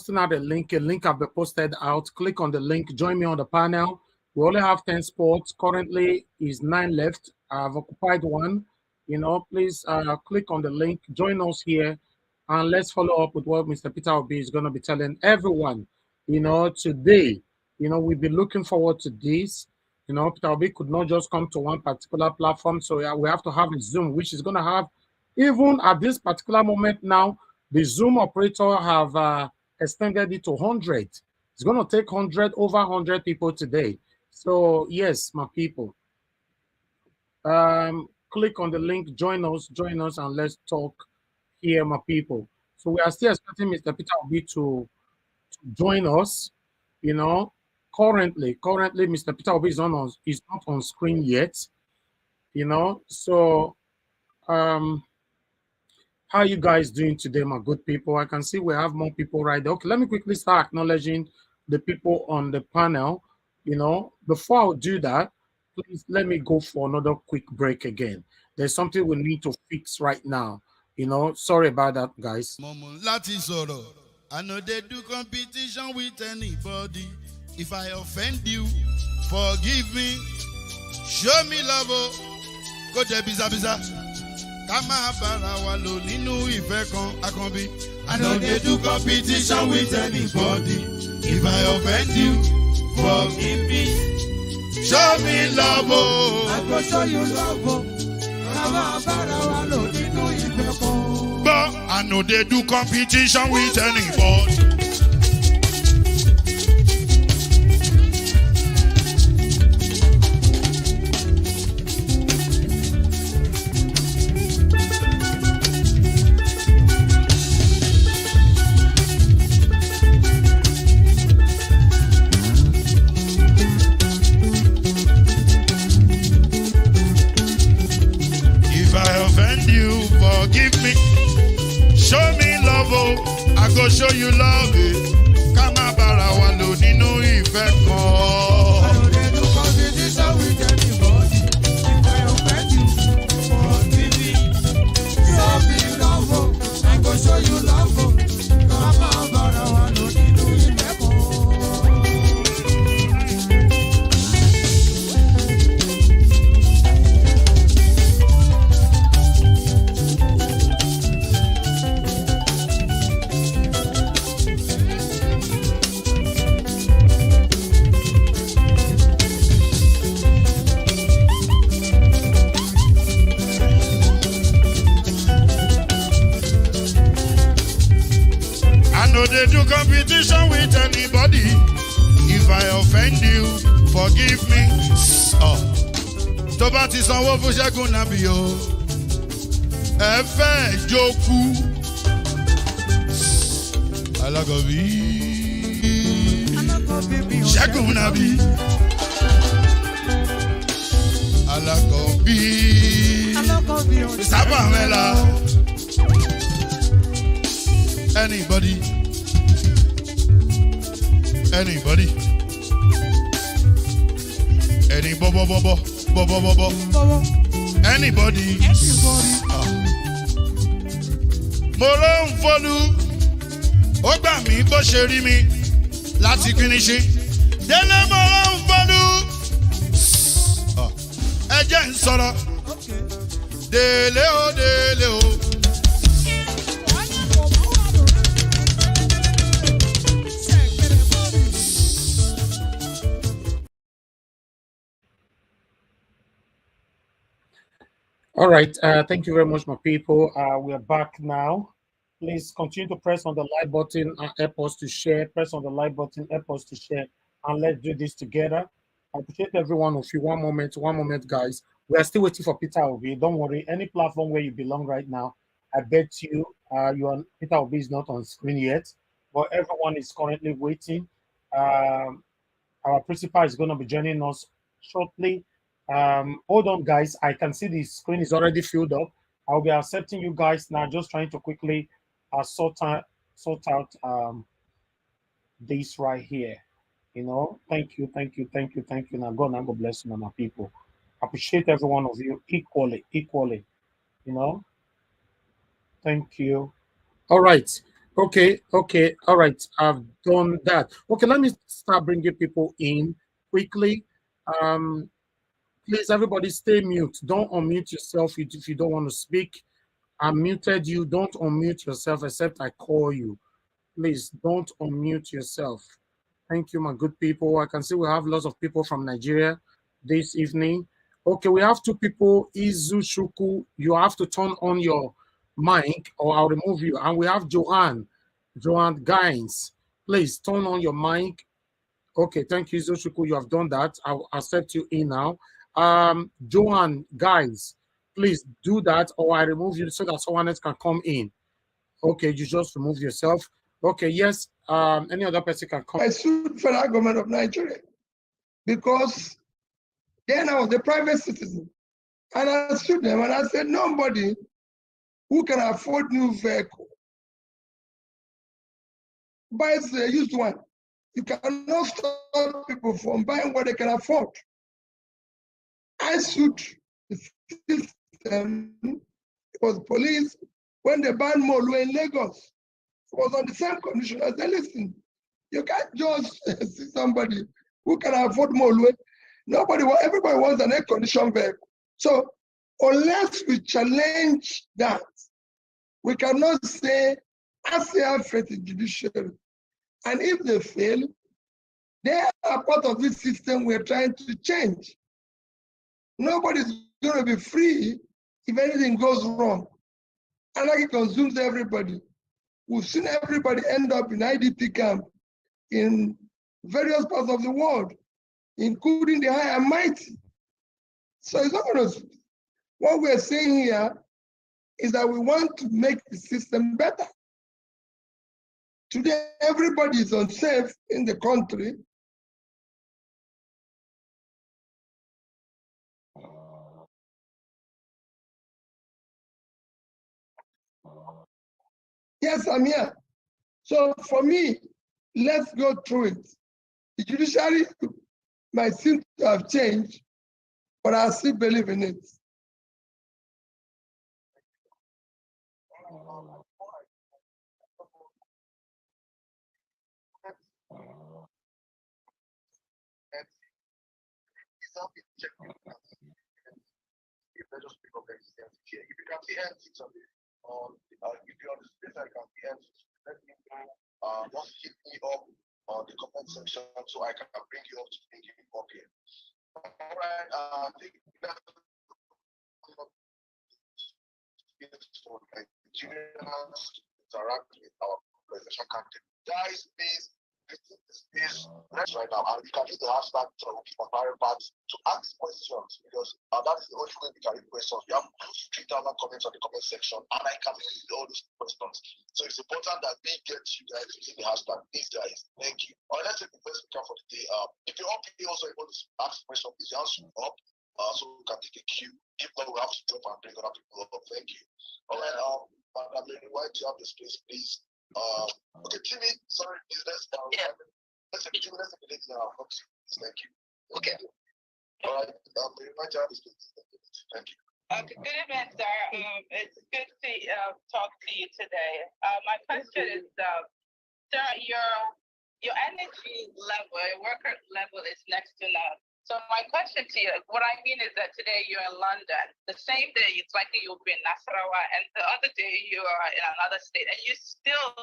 posting out a link. A link have been posted out. Click on the link. Join me on the panel. We only have 10 spots. Currently is 9 left. I've occupied one. Please click on the link. Join us here, and let's follow up with what Mr. Peter Obi is going to be telling everyone. Today, we've been looking forward to this. Peter Obi could not just come to one particular platform, so yeah, we have to have a Zoom, which is going to have, even at this particular moment now, the Zoom operator have extended it to 100. It's going to take over 100 people today. So yes, my people, click on the link, join us, and let's talk here, my people. So we are still expecting Mr. Peter Obi to join us. Currently, Mr. Peter Obi is not on screen yet. So how are you guys doing today, my good people? I can see we have more people right there. Okay, let me quickly start acknowledging the people on the panel. Before I do that, please let me go for another quick break again. There's something we need to fix right now. Sorry about that, guys. I know they do competition with anybody. If I offend you, forgive me. Show me love. Go there, biza. Kama bara wa lo ninu ife kan akanbi. I know they do competition with anybody. If I offend you, forgive me. Show me love. I go show you love. Kama bara wa lo ninu ife kan. But I know they do competition with anybody. I go show you love it. Kama bara wa lo ninu ife kan. I know they do competition with anybody. If I offend you, forgive me. Show me love. I go show you love. Kama bara wa lo ninu ife kan. They do competition with anybody. If I offend you, forgive me. Tó bá ti sanwó fún Ṣẹ́gun Nàbí o, ẹ fẹ́ jókù. Alákọ̀bí Ṣẹ́gun Nàbí. Alákọ̀bí Sábà Mẹ́la. Anybody? Any bobo. Anybody? Mo ló ń folú, ó gbà mí bó ṣe rí mi láti kíníṣí. Délé mo ló ń folú, ẹ jẹ́ ń sọ̀rọ̀. Délé o. All right, thank you very much, my people. We are back now. Please continue to press on the like button and help us to share. Press on the like button, help us to share, and let's do this together. I appreciate every one of you. One moment, guys. We are still waiting for Peter Obi. Don't worry, any platform where you belong right now, I bet you, Peter Obi is not on screen yet, but everyone is currently waiting. Our principal is going to be joining us shortly. Hold on, guys. I can see the screen is already filled up. I'll be accepting you guys now. Just trying to quickly sort out this right here. Thank you. Now God bless you, my people. Appreciate every one of you equally. Thank you. All right. Okay, okay, all right. I've done that. Okay, let me start bringing people in quickly. Um, please, everybody, stay mute. Don't unmute yourself if you don't want to speak. I muted you. Don't unmute yourself except I call you. Please don't unmute yourself. Thank you, my good people. I can see we have lots of people from Nigeria this evening. Okay, we have two people. Izu you have to turn on your mic or I'll remove you. And we have Joanne Gaines. Please turn on your mic. Okay, thank you, Izu You have done that. I'll accept you in now. Joanne Gaines, please do that or I remove you so that someone else can come in. Okay, you just remove yourself. Okay, yes. Any other person can come. I sued federal government of Nigeria because then I was a private citizen. And I sued them and I said, nobody who can afford new vehicle buys a used one. You cannot stop people from buying what they can afford. I sued the system. It was police when they banned Molu in Lagos. It was on the same condition. I said, listen, you can't just see somebody who can afford Molu. Everybody wants an air-conditioned vehicle. So unless we challenge that, we cannot say, as they have faith in judiciary. And if they fail, they are part of this system we're trying to change. Nobody's going to be free if anything goes wrong. Anarchy consumes everybody. We've seen everybody end up in IDP camp in various parts of the world, including the high and mighty. So it's not going to. What we're saying here is that we want to make the system better. Today, everybody is unsafe in the country. Yes, I'm here. So for me, let's go through it. The judiciary might seem to have changed, but I still believe in it. If you can see answers on it, if you're on the space, I can see answers. Let me know. Just hit me up on the comment section so I can bring you up to think you up here. All right. I think that's for Nigerians to interact with our presidential candidate. Guys, please. This right now, and you can use the hashtag to ask questions because that is the only way we can read questions. We have 3,000 comments on the comment section, and I can read all these questions. So it's important that we get you guys using the hashtag. These guys, thank you. All right, let's take the first speaker for the day. If you're up here, also able to ask questions, please answer up so we can take a cue. If not, we have to drop and bring other people up. Thank you. All right, Madam Lady, why do you have the space, please? Okay, Timmy, sorry, let's take the ladies now. Thank you. Okay. All right, my job is good. Thank you. Okay, good evening, sir. It's good to talk to you today. My question is, sir, your energy level, your worker level is next to none. So my question to you, what I mean is that today you're in London. The same day, it's likely you'll be in Nasarawa, and the other day you are in another state, and you still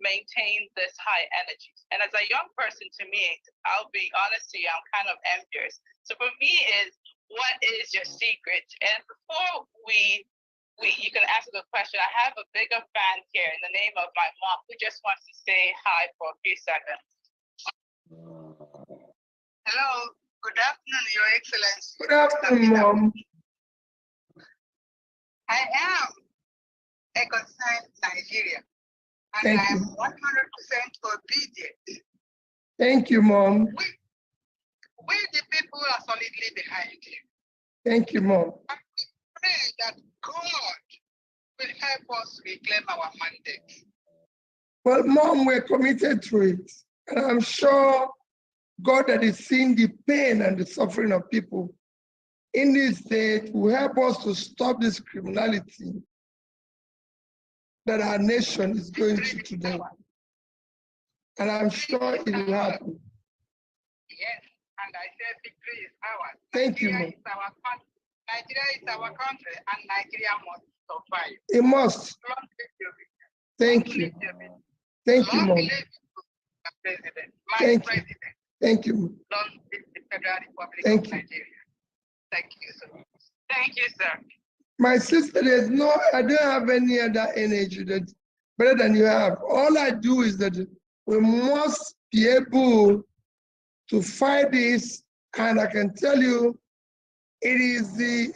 maintain this high energy. And as a young person, to me, I'll be honest to you, I'm kind of envious. So for me is, what is your secret? And before you can answer the question, I have a bigger fan here in the name of my mom who just wants to say hi for a few seconds. Hello. Good afternoon, Your Excellency. Good afternoon, Mom. I am a concerned Nigeria, and Thank I am you. 100% obedient. Thank you, Mom. We the people are solidly behind you. Thank you, Mom. And we pray that God will help us reclaim our mandate. Well, Mom, we're committed to it. And I'm sure God that is seeing the pain and the suffering of people in this state will help us to stop this criminality that our nation is going through today. And I'm sure it will happen. Yes, and I said victory is ours. Thank you, Nigeria ma'am. is our country. Nigeria is our country, and Nigeria must survive. It must. Long live your victory. Thank Long you. live your victory. Thank you, Long ma'am. live the president, my Thank you. president. Thank you. Long live the Federal Republic Thank of you. Nigeria. Thank you so much. Thank you, sir. My sister, I don't have any other energy that better than you have. All I do is that we must be able to fight this, and I can tell you, it is the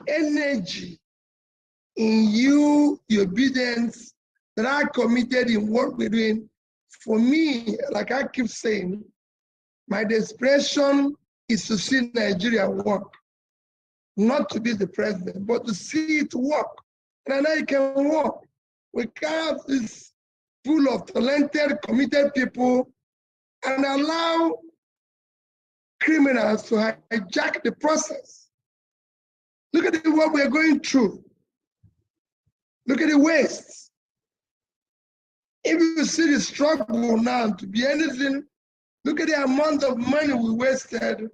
energy in you, your obedience, that are committed in what we're doing. For me, like I keep saying, my desperation is to see Nigeria work. Not to be the president, but to see it work. And I know it can work. We have this pool of talented, committed people and allow criminals to hijack the process. Look at what we're going through. Look at the waste. If you see the struggle now to be anything, look at the amount of money we wasted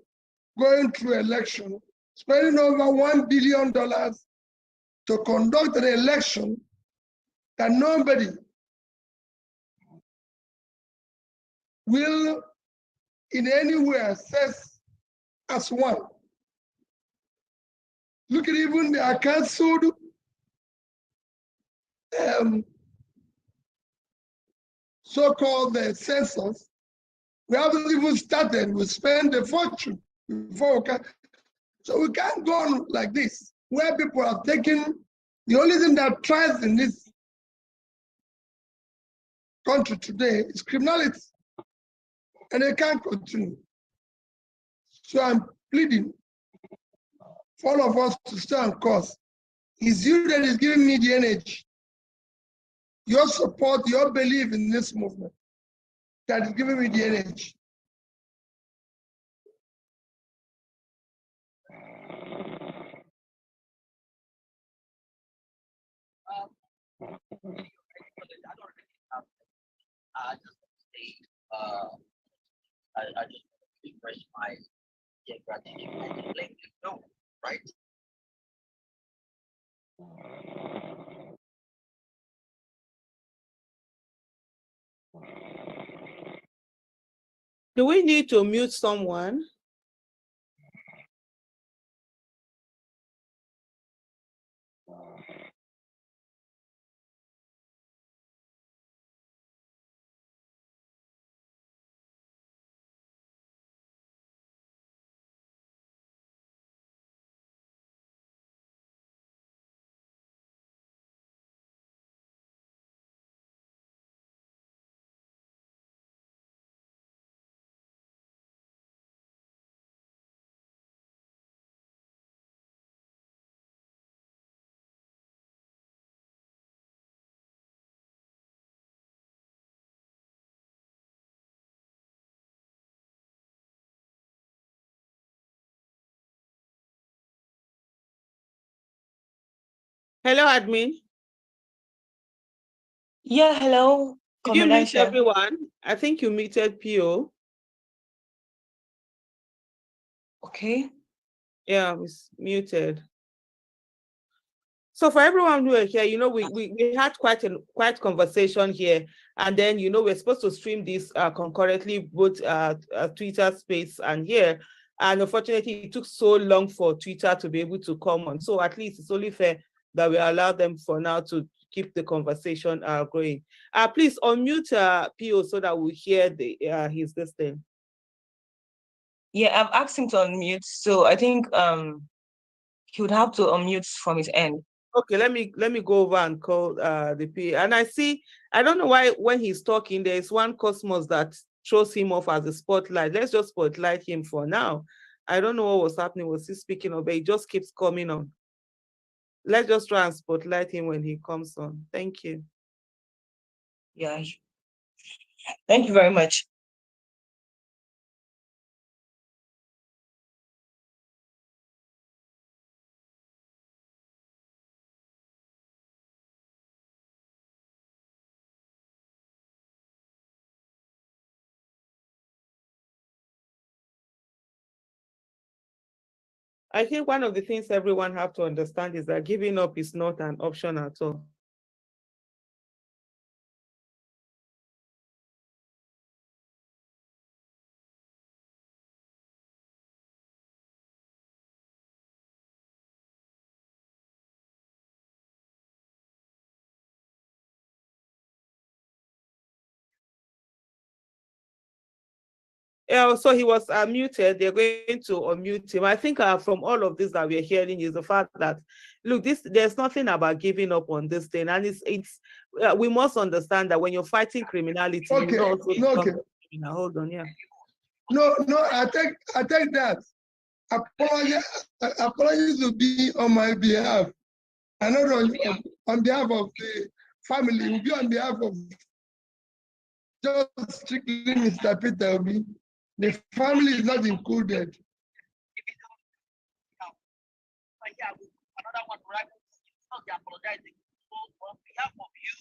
going through election, spending over $1 billion to conduct an election that nobody will in any way assess as one. Look at even the cancelled so-called census. We haven't even started. We spend a fortune before we can. So we can't go on like this, where people are taking, the only thing that thrives in this country today is criminality. And they can't continue. So I'm pleading for all of us to stay on course. It's you that is giving me the energy, your support, your belief in this movement that is giving me the energy. I just say, I just express my gratitude and let you know, right? Do we need to mute someone? Hello, admin. Yeah, hello. Did you mute Komedaisha. everyone? I think you muted PO. Okay. Yeah, it's muted. So for everyone who are here, you know, we had quite conversation here, and then you know we're supposed to stream this concurrently, both Twitter Space and here, and unfortunately it took so long for Twitter to be able to come on. So at least it's only fair that we allow them for now to keep the conversation going. Please unmute PO so that we hear his this thing. Yeah, I've asked him to unmute, so I think he would have to unmute from his end. Okay, let me go over and call the PA. And I don't know why when he's talking, there's one Cosmos that throws him off as a spotlight. Let's just spotlight him for now. I don't know what was happening. Was he speaking of it? He just keeps coming on. Let's just try and spotlight him when he comes on. Thank you. Yeah. Thank you very much. I think one of the things everyone have to understand is that giving up is not an option at all. Yeah, so he was muted. They're going to unmute him. I think from all of this that we're hearing is the fact that, look, there's nothing about giving up on this thing, and it's we must understand that when you're fighting criminality, Okay, you know also okay. Hold on, yeah. No, I take that. Apologies will be on my behalf. I not on behalf of the family. It will be on behalf of just strictly Mr. Peter Obi. The family is not included. Another one, right? Apologizing on behalf of you.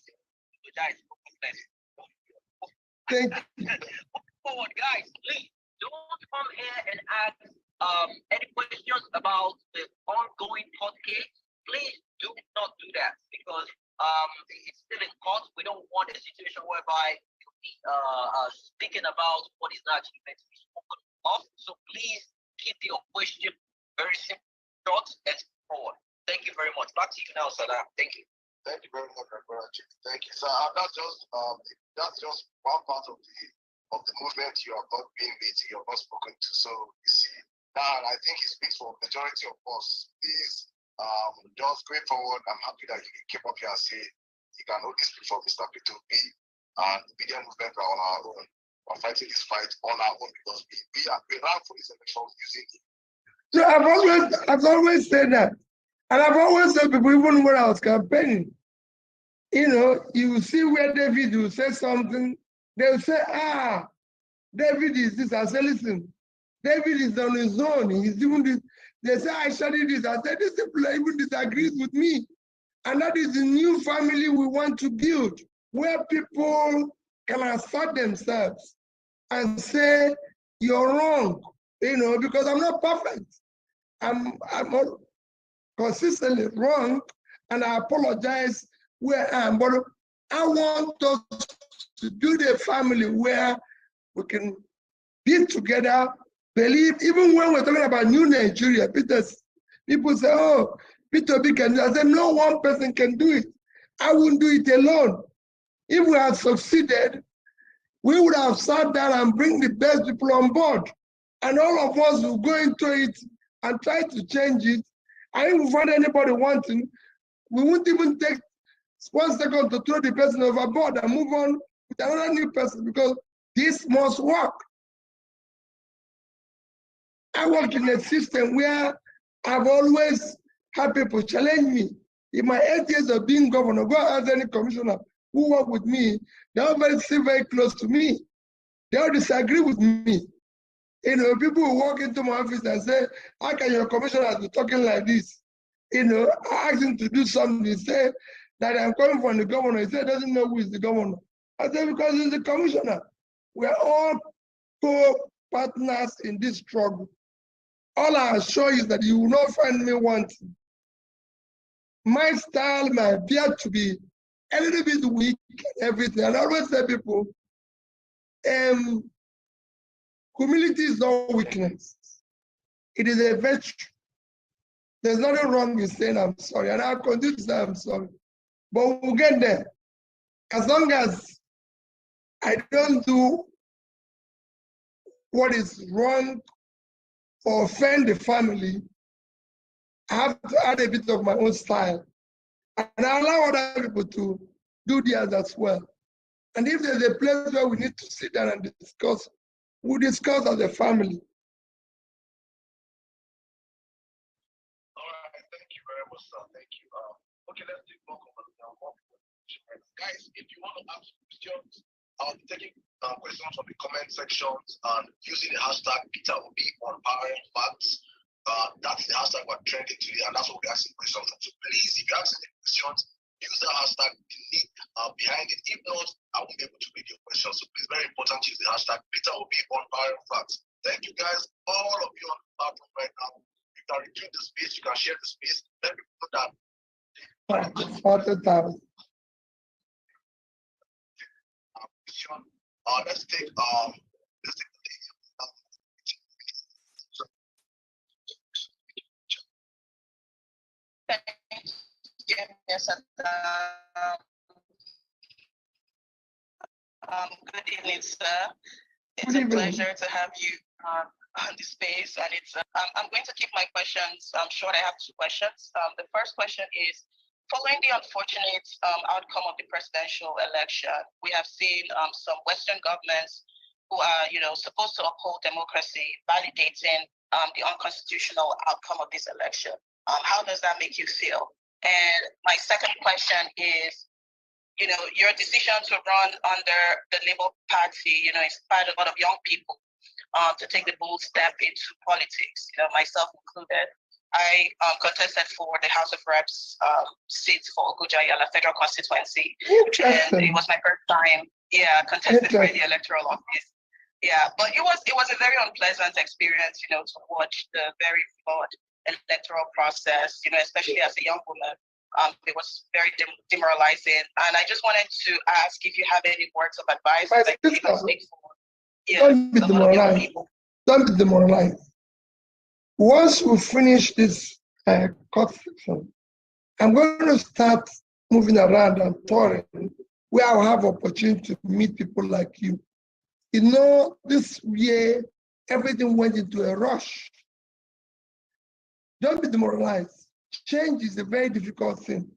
Thank you. Forward, guys, please don't come here and ask any questions about the ongoing court case. Please do not do that because it's still in court. We don't want a situation whereby you'll be speaking about what is not actually meant to be spoken of. So please keep your question very simple, short, and forward. Thank you very much. Back to you now, Salah. Thank you. Thank you very much, Brother Chief. Thank you. So that's just one part of the movement you have not been with, you have not spoken to. So you see, now I think it speaks for majority of us. Please, just going forward, I'm happy that you can keep up here and say you can only speak for Mr. P2P and the media movement are on our own. We're fighting this fight on our own because we ran for this election using it. No, I've always said that. And I've always said people, even when I was campaigning, you know, you will see where David will say something, they'll say, David is this. I say, listen, David is on his own. He's even this. They say, I studied this. I said, this people even disagrees with me. And that is the new family we want to build, where people can assert themselves and say, you're wrong, you know, because I'm not perfect. I'm consistently wrong, and I apologize where I am. But I want us to build a family where we can be together, believe, even when we're talking about new Nigeria, people say, oh, Peter Obi can do it. I said, no one person can do it. I wouldn't do it alone. If we had succeeded, we would have sat down and bring the best people on board. And all of us will go into it and try to change it. And if we find anybody wanting, we won't even take 1 second to throw the person overboard and move on with another new person because this must work. I work in a system where I've always had people challenge me. In my 8 years of being governor, go ask any commissioner who work with me, they all sit very close to me. They all disagree with me. You know, people who walk into my office and say, how can your commissioner be talking like this? You know, I ask him to do something, he say that I'm coming from the governor. He said, doesn't know who is the governor. I said, because he's the commissioner. We're all co-partners in this struggle. All I assure you is that you will not find me wanting. My style might appear to be a little bit weak and everything. And I always tell people, humility is not weakness. It is a virtue. There's nothing wrong with saying I'm sorry, and I'll continue to say I'm sorry. But we'll get there. As long as I don't do what is wrong or offend the family, I have to add a bit of my own style. And I allow other people to do theirs as well. And if there's a place where we need to sit down and discuss, we'll discuss as a family. All right, thank you very much, sir. Thank you. Okay, let's take more comments now. Guys, if you want to ask questions, I'll be taking questions from the comment sections and using the hashtag Peter Obi on Powering Facts. That's the hashtag we're trending today, and that's what we're asking questions from. So please, if you ask any questions, use the hashtag behind it. If not, I won't be able to read your questions. So please, very important, use the hashtag Peter Obi on Powering Facts. Thank you guys, all of you on the platform right now. You can retweet 100,000. Let's take Thank you, Mr. Good evening, sir. It's Good a evening. pleasure to have you on the space, and it's. I'm going to keep my questions short. I have two questions. The first question is, following the unfortunate outcome of the presidential election, we have seen some Western governments who are, supposed to uphold democracy, validating the unconstitutional outcome of this election. How does that make you feel? And my second question is, your decision to run under the Labour Party, inspired a lot of young people to take the bold step into politics, myself included. I contested for the House of Reps seat for Gujayala Federal Constituency. And it was my first time, contested for the electoral office. Yeah, but it was a very unpleasant experience, to watch the very flawed electoral process, especially as a young woman. It was very demoralizing. And I just wanted to ask if you have any words of advice. Don't be demoralized. Don't be demoralized. Once we finish this court section, I'm going to start moving around and touring where I'll have opportunity to meet people like you. This year, everything went into a rush. Don't be demoralized. Change is a very difficult thing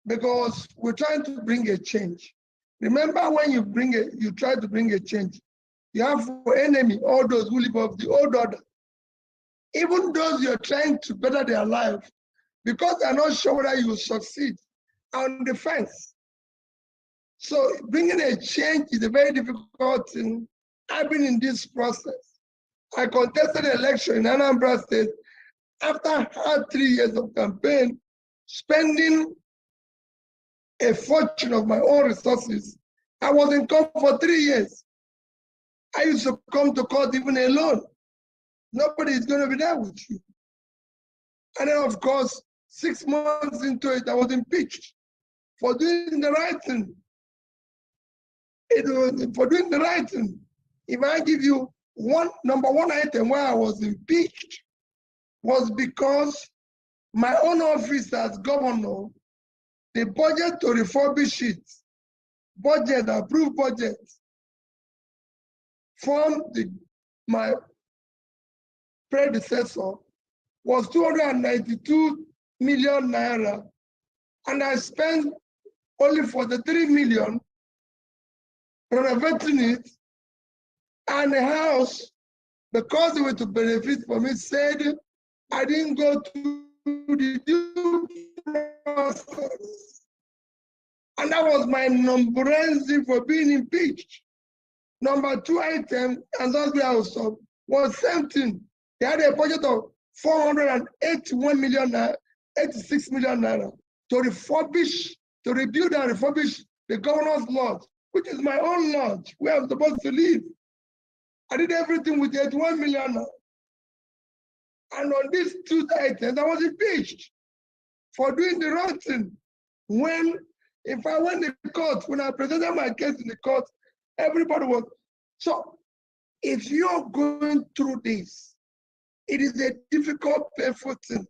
because we're trying to bring a change. Remember, when you try to bring a change, you have for enemy all those who live off the old order. Even those you're trying to better their life, because they're not sure whether you will succeed, are on the fence. So bringing a change is a very difficult thing. I've been in this process. I contested the election in Anambra State after I had 3 years of campaign, spending a fortune of my own resources. I was in court for 3 years. I used to come to court even alone. Nobody is going to be there with you. And then, of course, 6 months into it, I was impeached for doing the right thing. It was for doing the right thing. If I give you number one item where I was impeached, was because my own office as governor, the budget to refurbish it, approved budget, from my predecessor was 292 million naira, and I spent only 43 million renovating it, and the house, because they were to benefit from it, said I didn't go through the due process. And that was my number one for being impeached. Number two item, and that's where I was up, was same thing. They had a budget of 481 million naira, 86 million naira to refurbish, to rebuild and refurbish the governor's lodge, which is my own lodge, where I'm supposed to live. I did everything with 81 million naira. And on these two items, I was impeached for doing the wrong thing. If I went to court, when I presented my case in the court, everybody was. So if you're going through this, it is a difficult, painful thing.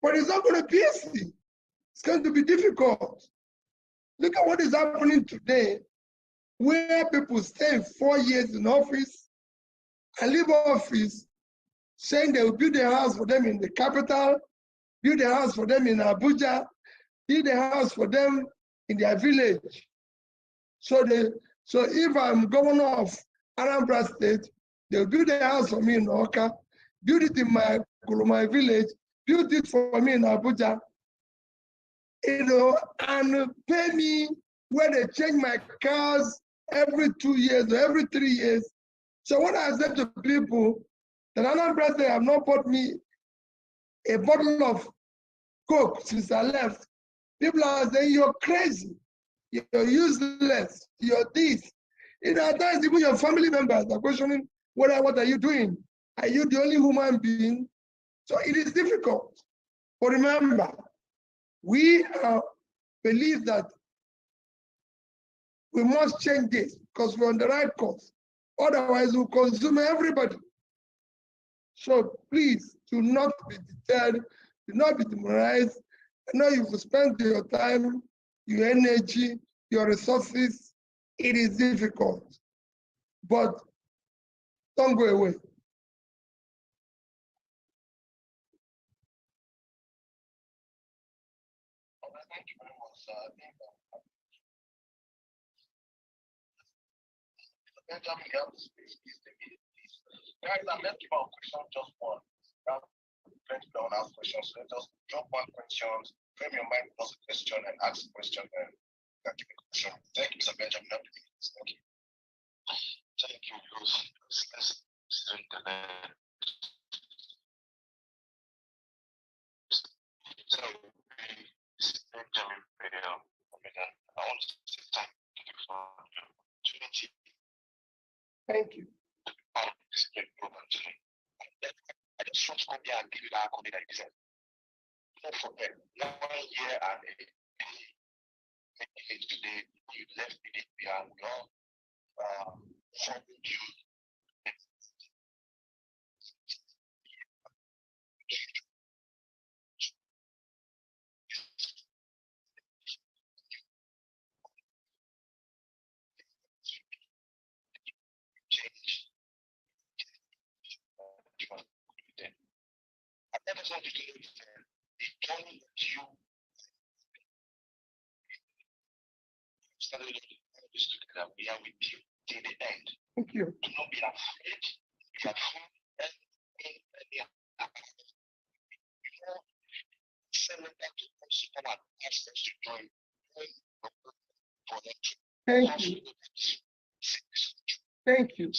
But it's not going to be easy. It's going to be difficult. Look at what is happening today, where people stay 4 years in office and leave office saying they will build a house for them in the capital, build a house for them in Abuja, build a house for them in their village. So if I'm governor of Anambra State, they'll build a house for me in Oka, build it in my village, build it for me in Abuja, and pay me where they change my cars every 2 years or every 3 years. So when I said to people that Anambra State have not bought me a bottle of Coke since I left, people are saying, you're crazy, you're useless, you're this. At times, even your family members are questioning, what are you doing? Are you the only human being? So it is difficult. But remember, We believe that we must change this because we're on the right course. Otherwise, we'll consume everybody. So please do not be deterred, do not be demoralized. I know you've spent your time, your energy, your resources. It is difficult, but don't go away. Thank you very much, sir. Benjamin, you have the space, please take it, please. Guys, let's give our question just one. Plenty don't ask questions, so just drop one question, frame your mind with a question, and ask a question, and give a question. Thank you, Mr. Benjamin. Thank you. Thank you, let's drink the land. So, Benjamin, I want to say thank you for the opportunity. Thank you. I just want to come here and give you that comment that you said. Don't forget, 1 year and today, you left it behind. We all followed you. I never wanted to know the journey that you started all this together. We are with you till the end. Thank you. Do not be afraid. You are full anything, send them back to us and ask us to join. Thank you. Thank you.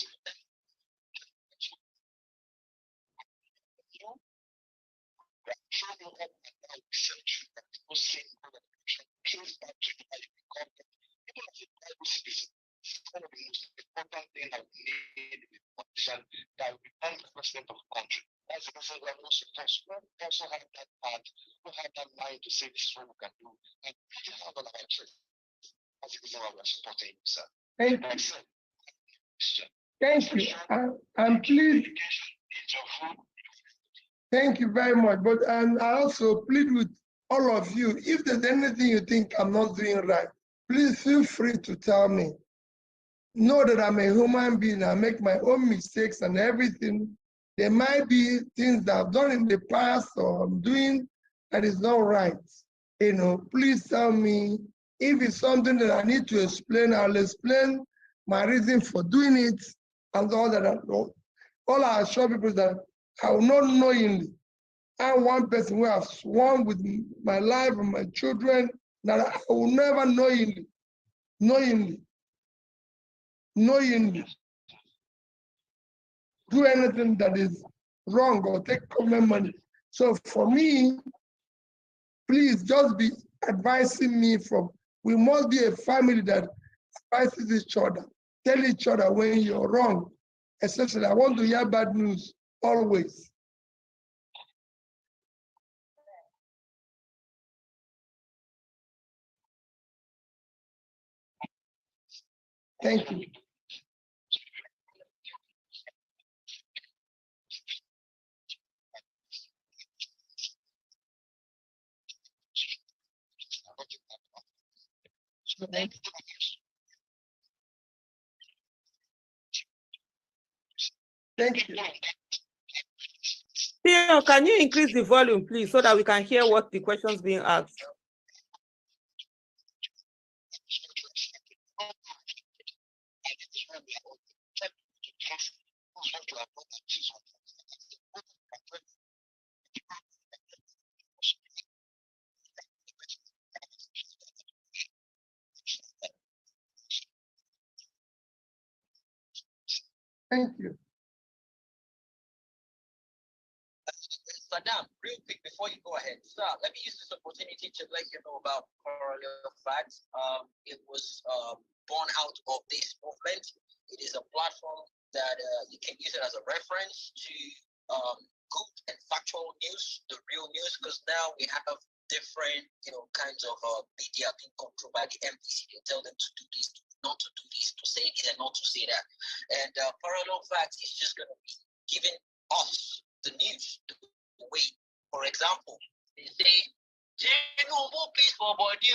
One of the most important things that we need in a politician that will become the president of the country. That's the person who has no success. We also have that part, we have that mind to say this is what we can do. And we just have on our chest. That's the reason why we're supporting you, sir. Thank you. Thank you. I'm pleased. Thank you very much. But I also plead with all of you, if there's anything you think I'm not doing right, please feel free to tell me. Know that I'm a human being. I make my own mistakes and everything. There might be things that I've done in the past or I'm doing that is not right. You know, please tell me. If it's something that I need to explain, I'll explain my reason for doing it and all that. All I assure people that I will not knowingly. I'm one person who has sworn with my life and my children that I will never knowingly do anything that is wrong or take government money. So for me, please just be advising me from, we must be a family that advises each other, tell each other when you're wrong. Especially, I want to hear bad news always. Thank you. Thank you. Theo, can you increase the volume, please, so that we can hear what the questions being asked? Thank you. Saddam, real quick before you go ahead, sir, let me use this opportunity to let you know about Correlate Facts. It was born out of this movement. It is a platform that you can use it as a reference to good and factual news, the real news, because now we have different, kinds of media being controlled by the MPC. They tell them to do this, not to do this, to say this and not to say that. And Parallel Facts is just going to be giving us the news the way. For example, they say, Tinubu please for body.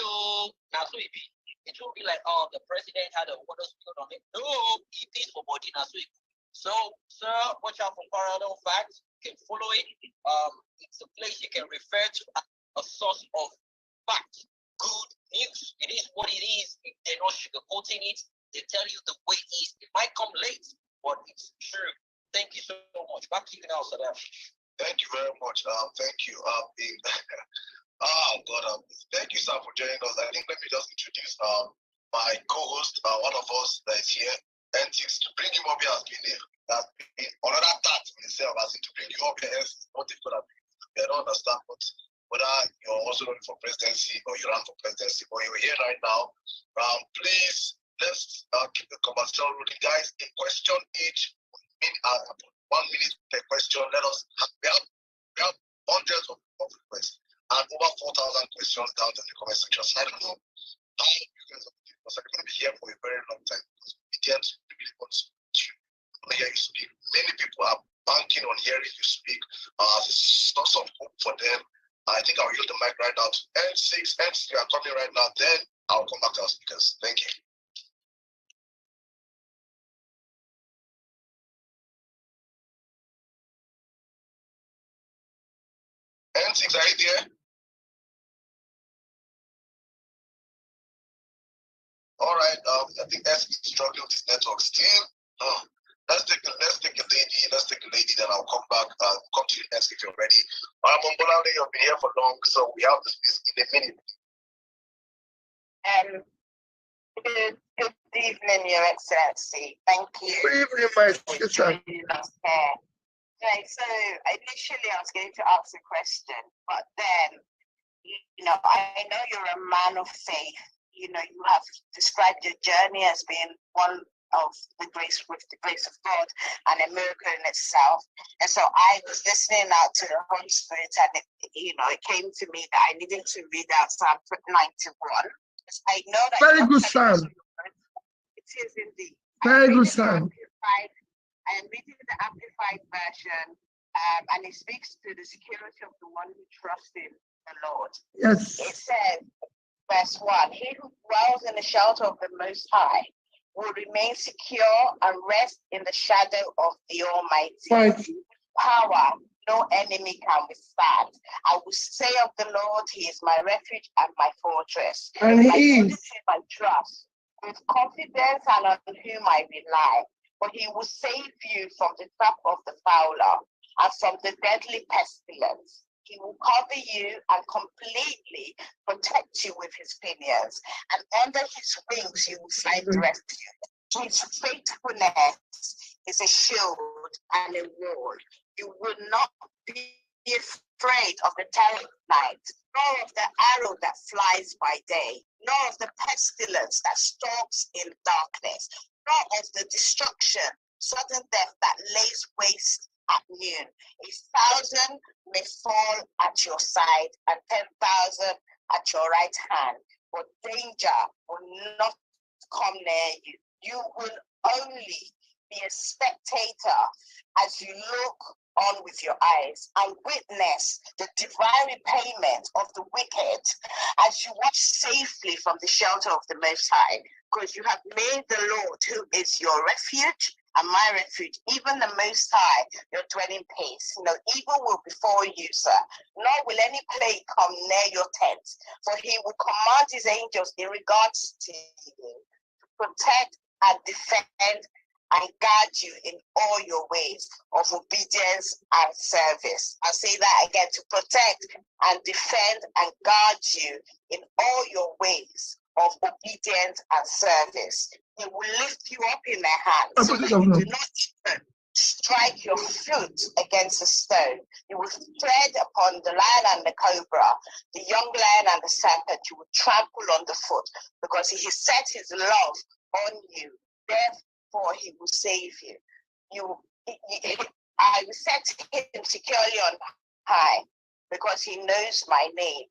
Now so it will be like, oh, the president had a water spill on him. No, he pays for body. Now so sir, watch out for Parallel Facts. You can follow it. It's a place you can refer to as a source of fact, good news. It is what it is. They're not sugarcoating it. They tell you the way it is. It might come late, but it's true. Thank you so much. Back to you now, Sadam. Thank you very much. Thank you. Thank you, sir, for joining us. I think let me just introduce my co-host, one of us that is here. And to bring him up here has been another task in itself. As in to bring you up here is not difficult. I don't understand, but whether you're also running for presidency or you run for presidency or you're here right now, please let's keep the conversation rolling, guys. A question each, 1 minute per question. We have hundreds of requests and over 4,000 questions down in the comment section. So I don't know how you guys are doing, because I'm going to be here for a very long time. Because Indians really want to hear you speak. Many people are banking on hearing you speak as a source of hope for them. I think I'll use the mic right now to N6. N6, you are coming right now. Then I'll come back to our speakers. Thank you. N6, are you there? All right. I think S is struggling with his network still. Let's take a lady. Then I'll come back. Come to you next if you're ready. Mbolade, you've been here for long, so we have this in a minute. Good evening, Your Excellency. Thank you. Good evening, my sister. Right, so initially I was going to ask a question, but then, I know you're a man of faith. You have described your journey as being one of the grace of God and a miracle in itself. And so I was listening out to the Holy Spirit, and it came to me that I needed to read out Psalm 91. I know that very good Psalm. It is indeed. Very good Psalm. I am reading the Amplified version, and it speaks to the security of the one who trusts in the Lord. Yes. It says, verse 1, he who dwells in the shelter of the Most High will remain secure and rest in the shadow of the Almighty. Right. Power no enemy can withstand. I will say of the Lord, he is my refuge and my fortress. And he is. My trust, with confidence and on whom I rely. For he will save you from the trap of the fowler and from the deadly pestilence. He will cover you and completely protect you with his pinions, and under his wings you will find refuge. His faithfulness is a shield and a wall. You will not be afraid of the terror of night, nor of the arrow that flies by day, nor of the pestilence that stalks in darkness, nor of the destruction, sudden death that lays waste at noon. 1,000 may fall at your side and 10,000 at your right hand, but danger will not come near you. You will only be a spectator as you look on with your eyes and witness the divine repayment of the wicked as you watch safely from the shelter of the Most High, because you have made the Lord, who is your refuge and my refuge, even the Most High, your dwelling place. No evil will befall you, sir, nor will any plague come near your tent, for he will command his angels in regards to you to protect and defend and guard you in all your ways of obedience and service. I'll say that again, to protect and defend and guard you in all your ways of obedience and service. They will lift you up in their hands, so that you do not even strike your foot against a stone. You will tread upon the lion and the cobra, the young lion and the serpent. You will trample on the foot, because he has set his love on you. Therefore, he will save you. I will set him securely on high, because he knows my name.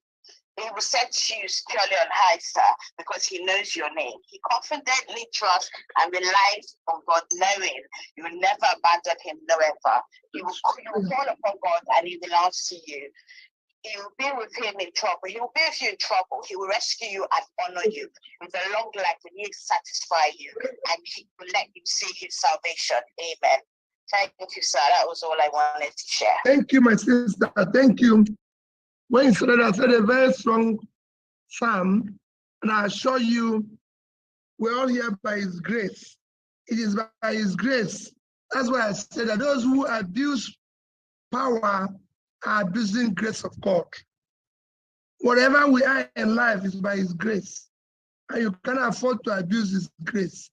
He will set you securely on high, sir, because he knows your name. He confidently trusts and relies on God, knowing you will never abandon him, no ever. You will call upon God and he will answer you. He will be with him in trouble. He will be with you in trouble. He will rescue you and honor you with a long life, and he will satisfy you, and he will let you see his salvation. Amen. Thank you, sir. That was all I wanted to share. Thank you, my sister. Thank you. When you said that, I said a very strong psalm, and I assure you, we're all here by his grace. It is by his grace. That's why I said that those who abuse power are abusing grace of God. Whatever we are in life is by his grace, and you cannot afford to abuse his grace.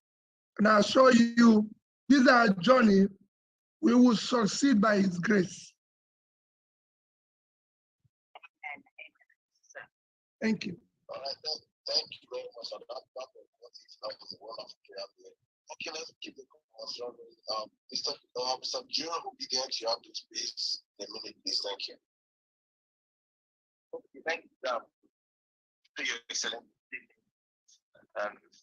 And I assure you, this is our journey. We will succeed by his grace. Thank you. All right, thank you very much. That was a wonderful prayer there. Okay, let's keep the conversation. Mr. Junior Obedience, you have to space in a minute, please. Thank you. Okay, thank you. You're excellent.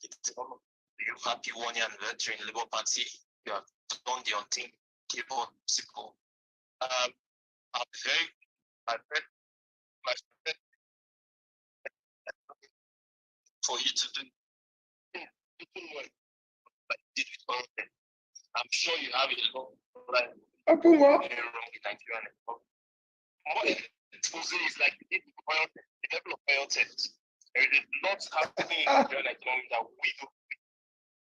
It's you happy 1 year anniversary in Labour Party. You have done the unthinkable possible. I'm very, my friend, for you to do like did with content. I'm sure you have a long life. Open what? Very wrong in Nigeria. What expose is like the level of content. There is lots happening in Nigeria that we do.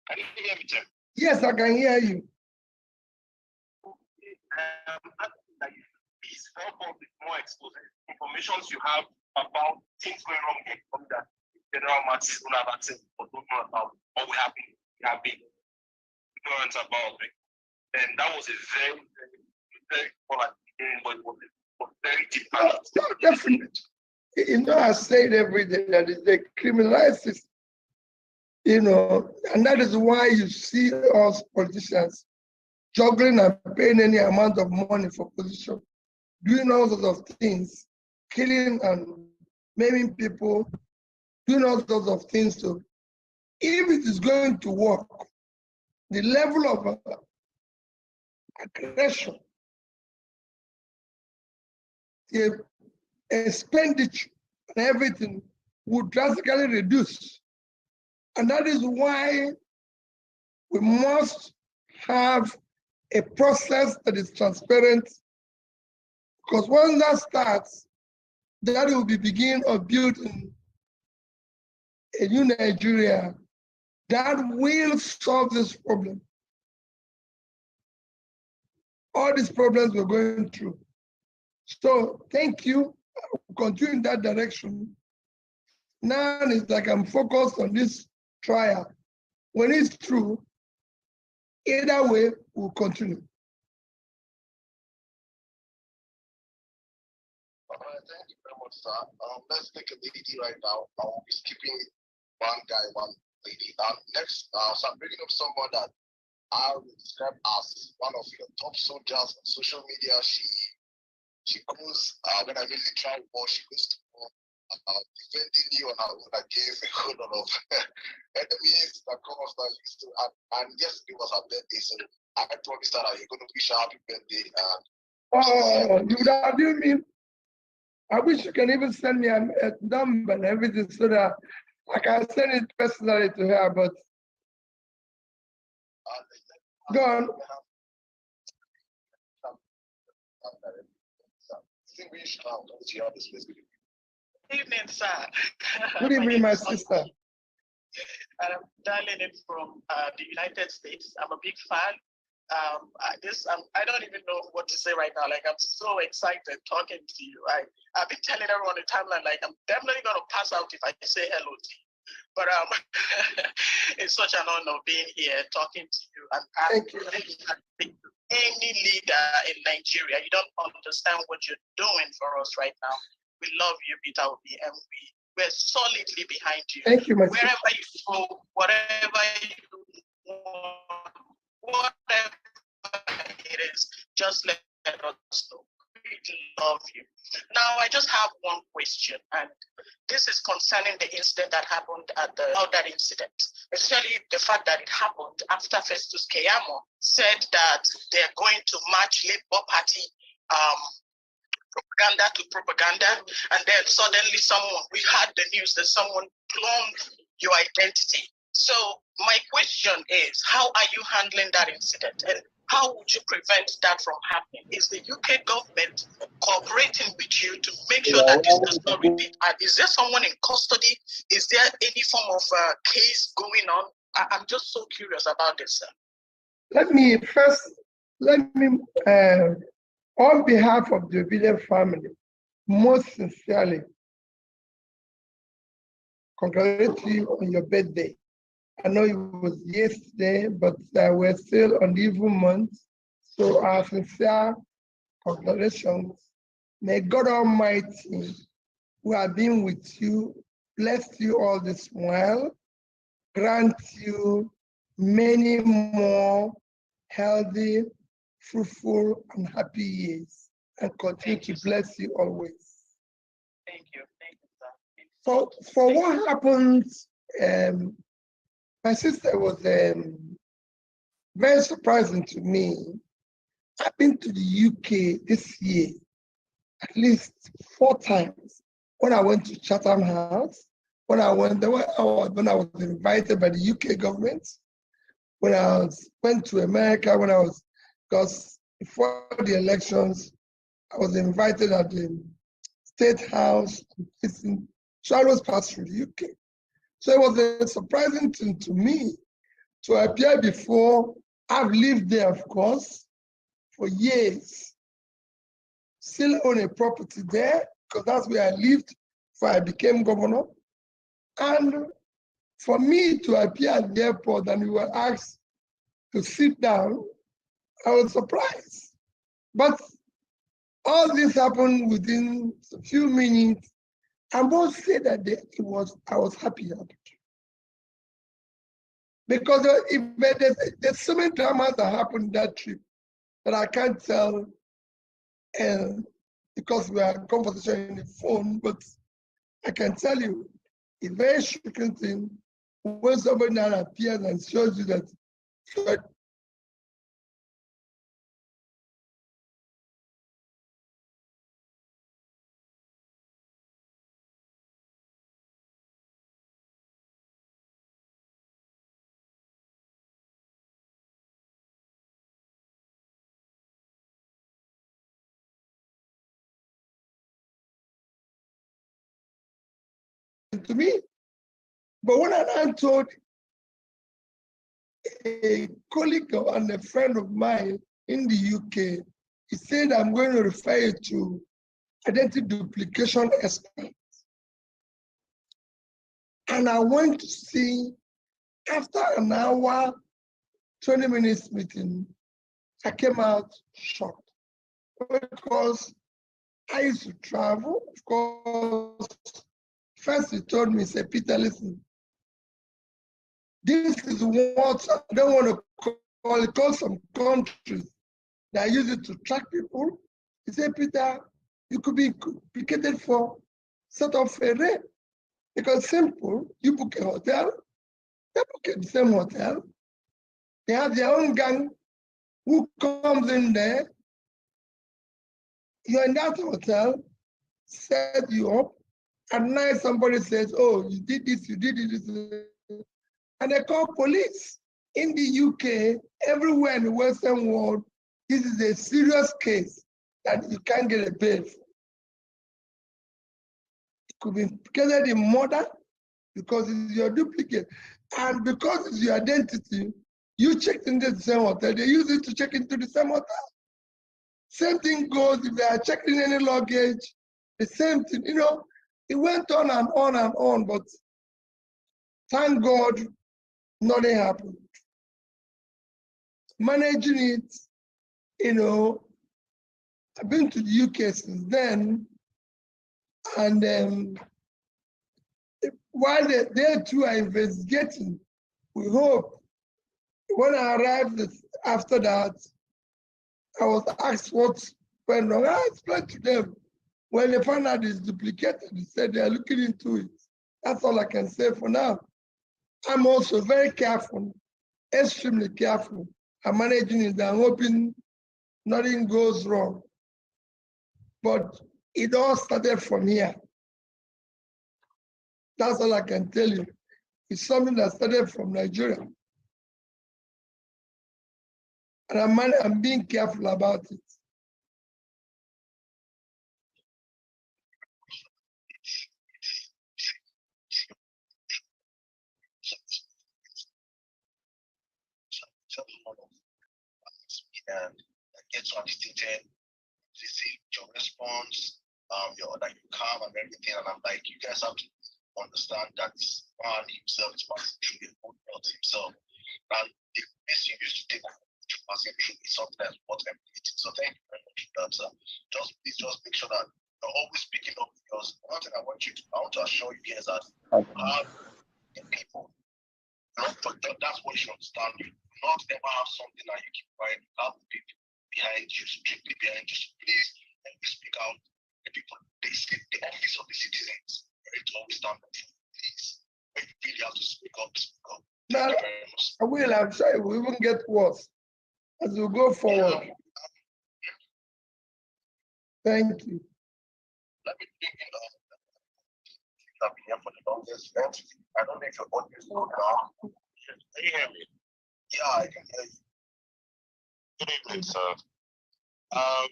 Can you hear me, Jim? Yes, I can hear you. Please help us with more exposure. Information you have about things going wrong in the that general masses don't have access or don't know about what will happen. We have been ignorant about it. And that was a very, very, very important thing, but it was very deep. No, definitely. You know, I say it every day that is a criminalizes, you know, and that is why you see us politicians juggling and paying any amount of money for position, doing all sorts of things, killing and maiming people, doing all sorts of things. So if it is going to work, the level of aggression, the expenditure and everything would drastically reduce. And that is why we must have a process that is transparent, because once that starts, that will be beginning of building a new Nigeria that will solve this problem. All these problems we're going through. So thank you. I'll continue in that direction. Now it's like I'm focused on this trial. When it's true, either way, we'll continue. All right, thank you very much, sir. Let's take a lady right now. I'll be skipping one guy, one lady. Next, so I'm bringing up someone that I would describe as one of your top soldiers on social media. She goes, when I really try more, she goes to defending you on her own against a whole lot of enemies that come after you. So, and yesterday was her birthday, so I promised her that you're going to wish her happy birthday. You would have me. I wish you can even send me a number and everything so that I can send it personally to her, but go on. Good evening, sir. Good evening, my sister. I'm dialing in from the United States. I'm a big fan. I don't even know what to say right now. Like, I'm so excited talking to you. I've been telling everyone in the timeline, like, I'm definitely going to pass out if I say hello to you. But it's such an honor being here talking to you. And Thank you. Any leader in Nigeria, you don't understand what you're doing for us right now. We love you, Peter Obi, and we're solidly behind you. Thank you, my sister. Wherever you go, whatever you want, whatever it is, just let us know. We love you. Now, I just have one question, and concerning the incident that happened at that incident, especially the fact that it happened after Festus Keyamo said that they're going to match Labour Party propaganda to propaganda, and then suddenly we had the news that someone cloned your identity. So my question is, how are you handling that incident, and how would you prevent that from happening? Is the UK government cooperating with you to make sure that this does not repeat? And is there someone in custody? Is there any form of case going on? I'm just so curious about this, sir. Let me, on behalf of the Obidient family, most sincerely congratulate you on your birthday. I know it was yesterday, but we're still on the evil month. So our sincere congratulations. May God Almighty, who has been with you, bless you all this while, grant you many more healthy, fruitful, and happy years, and continue to bless you always. Thank you, sir. For what happened, my sister was very surprising to me. I've been to the UK this year at least 4 times. When I went to Chatham House, when I was invited by the UK government, when I went to America, because before the elections, I was invited at the State House. So I was passed through the UK. So it was a surprising thing to me to appear before. I've lived there, of course, for years. Still own a property there, because that's where I lived before I became governor. And for me to appear at the airport and we were asked to sit down, I was surprised. But all this happened within a few minutes. I must say that I was happy about it. Because there's so many dramas that happened in that trip that I can't tell, and because we are in conversation in the phone, but I can tell you, it's a very shocking thing when somebody now appears and shows you that to me. But when I told a colleague and a friend of mine in the UK, he said, I'm going to refer you to identity duplication experts. And I went to see, after an hour, 20 minutes meeting, I came out shocked. Because I used to travel, of course. First he told me, he said, Peter, listen, this is what I don't want to call some countries that use it to track people. He said, Peter, you could be implicated for sort of a rape. Because simple, you book a hotel, they book at the same hotel, they have their own gang who comes in there, you're in that hotel, set you up. At night, somebody says, oh, you did this, and they call police. In the UK, everywhere in the Western world, this is a serious case that you can't get a bail for. It could be implicated in murder because it's your duplicate. And because it's your identity, you checked into the same hotel. They use it to check into the same hotel. Same thing goes if they are checking any luggage, the same thing, it went on and on and on, but thank God, nothing happened. Managing it, I've been to the UK since then, and while they too are investigating, we hope. When I arrived after that, I was asked what went wrong. I explained to them. When they found out it's duplicated, they said they are looking into it. That's all I can say for now. I'm also very careful, extremely careful. I'm managing it. I'm hoping nothing goes wrong. But it all started from here. That's all I can tell you. It's something that started from Nigeria. And I'm being careful about it. And get solicited, receive your response, that you come and everything. And I'm like, you guys have to understand that man himself is passing through the whole world himself. And the best you used to take to passing through is something that's what I'm eating. So thank you very much for that, sir. Please make sure that you're always speaking up, because one thing I want to assure you guys that people, that's what you should understand. You not ever have something that you keep quiet. You have people behind you, strictly behind you. So please, when you speak out, the people, the office of the citizens, ready to always stand up. Please, when you really have to speak up, speak up. Now, I will. I'm sure it will even get worse as we go forward. Thank you. Let me think I've been here for the longest. I don't know if your audio is good now. Can you hear me? Yeah, I can hear you. Good evening, sir.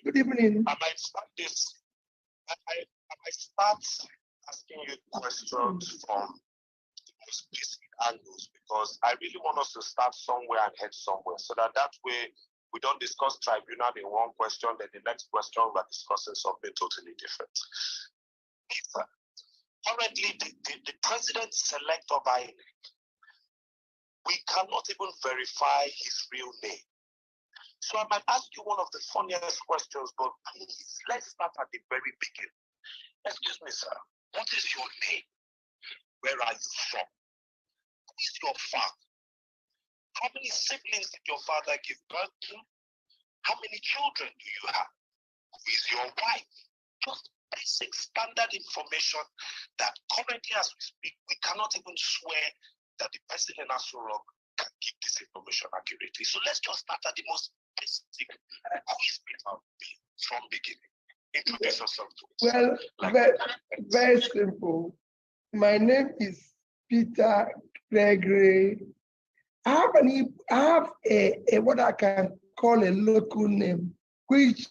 Good evening. I might start asking you questions from the most basic angles, because I really want us to start somewhere and head somewhere, so that way we don't discuss tribunal in one question, then the next question we're discussing something totally different. Currently, the president-elect of INEC, we cannot even verify his real name. So I might ask you one of the funniest questions, but please, let's start at the very beginning. Excuse me, sir. What is your name? Where are you from? Who is your father? How many siblings did your father give birth to? How many children do you have? Who is your wife? Just basic standard information that currently, as we speak, we cannot even swear that the person in Aso Rock can give this information accurately. So let's just start at the most basic. Who is Peter from beginning? Introduce yourself to us. Well, very simple. My name is Peter Gregory. I have a what I can call a local name, which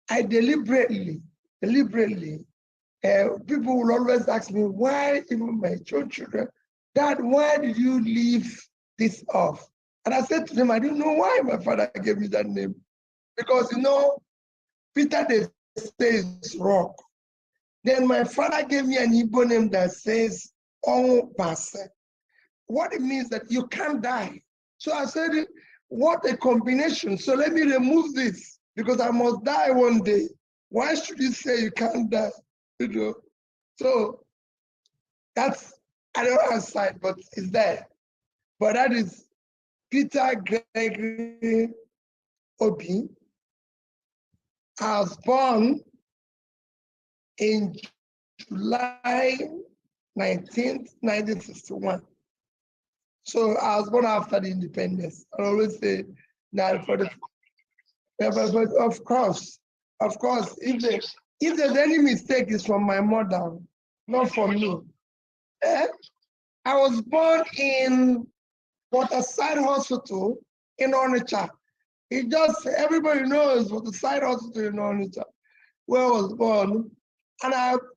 I deliberately, people will always ask me, why, even my children, Dad, why did you leave this off? And I said to them, I didn't know why my father gave me that name. Because, Peter, they say is rock. Then my father gave me an Igbo name that says, Onwupase. What it means that you can't die. So I said, what a combination. So let me remove this, because I must die one day. Why should you say you can't die? So that's, I don't have sight, but it's there. But that is Peter Gregory Obi. I was born in July 19th, 1961. So I was born after the independence. I always say that of course, if there's any mistake, it's from my mother, not from me. I was born in Waterside Hospital in Onitsha. Everybody knows Waterside Hospital in Onitsha, where I was born. And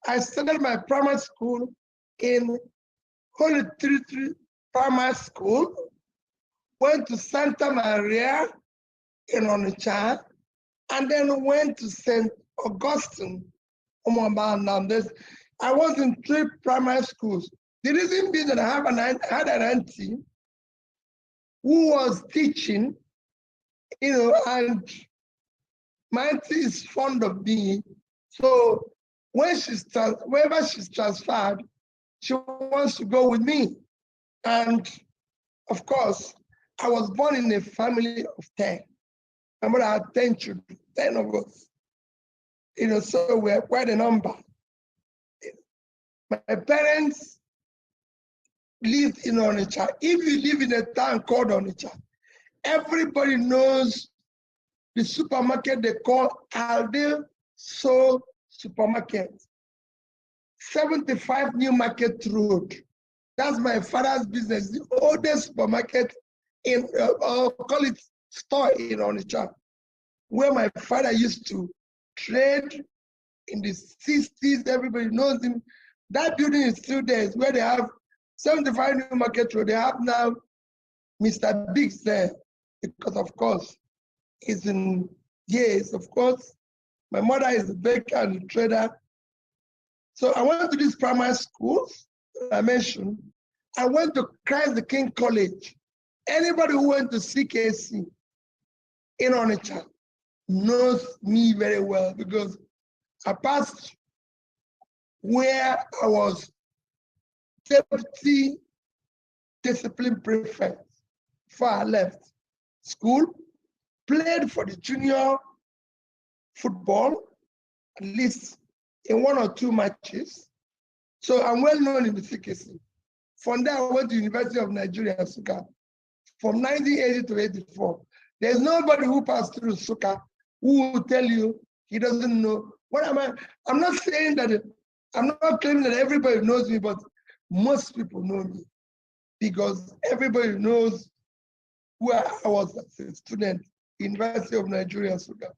I started my primary school in Holy Trinity Primary School, went to Santa Maria in Onitsha, and then went to St. Augustine. I was in 3 primary schools. The reason being that I had an auntie who was teaching, and my auntie is fond of me. So wherever she's transferred, she wants to go with me. And of course, I was born in a family of 10. My mother had 10 children, 10 of us. So we're quite a number. My parents lived in Onitsha. If you live in a town called Onitsha, everybody knows the supermarket they call Aldi So Supermarket. 75 New Market Road. That's my father's business, the oldest supermarket in, call it store in Onitsha, where my father used to trade in the 60s. Everybody knows him. That building is still there. It's where they have 75 New Market Road. They have now Mr. Biggs there, because of course, he's in years, of course. My mother is a baker and a trader. So I went to these primary schools I mentioned. I went to Christ the King College. Anybody who went to CKC in Onitsha knows me very well, because I passed where I was deputy discipline prefect before I left school, played for the junior football, at least in 1 or 2 matches. So I'm well known in the CKC. From there, I went to University of Nigeria, Nsukka, from 1980 to 84. There's nobody who passed through Nsukka who will tell you he doesn't know. What am I? I'm not saying that, I'm not claiming that everybody knows me, but most people know me, because everybody knows where I was as a student, University of Nigeria, Nsukka.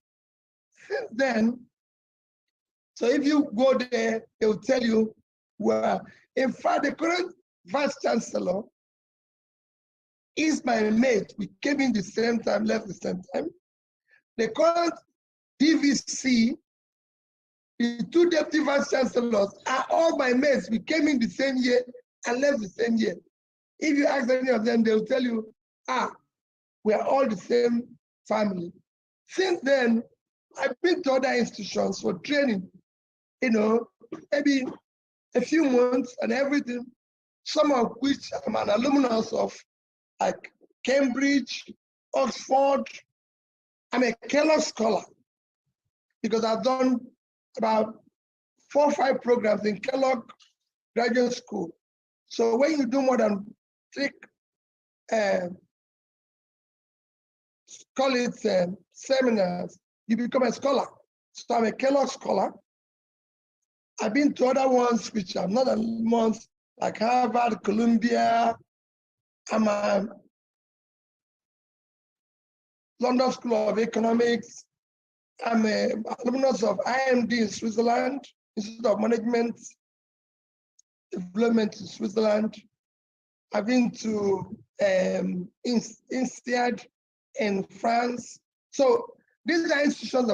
Since then, so if you go there, they will tell you where. In fact, the current Vice Chancellor is my mate. We came in the same time, left the same time. The current DVC, the 2 deputy Vice Chancellors are all my mates. We came in the same year and left the same year. If you ask any of them, they'll tell you, we are all the same family. Since then, I've been to other institutions for training, maybe a few months and everything, some of which I'm an alumnus of, like Cambridge, Oxford. I'm a Kellogg scholar, because I've done about 4 or 5 programs in Kellogg Graduate School. So when you do more than 3, call it seminars, you become a scholar. So I'm a Kellogg scholar. I've been to other ones which are not alumnus, like Harvard, Columbia. I'm a London School of Economics. I'm an alumnus of IMD in Switzerland, Institute of Management Development in Switzerland. I've been to INSEAD in France. So these are institutions,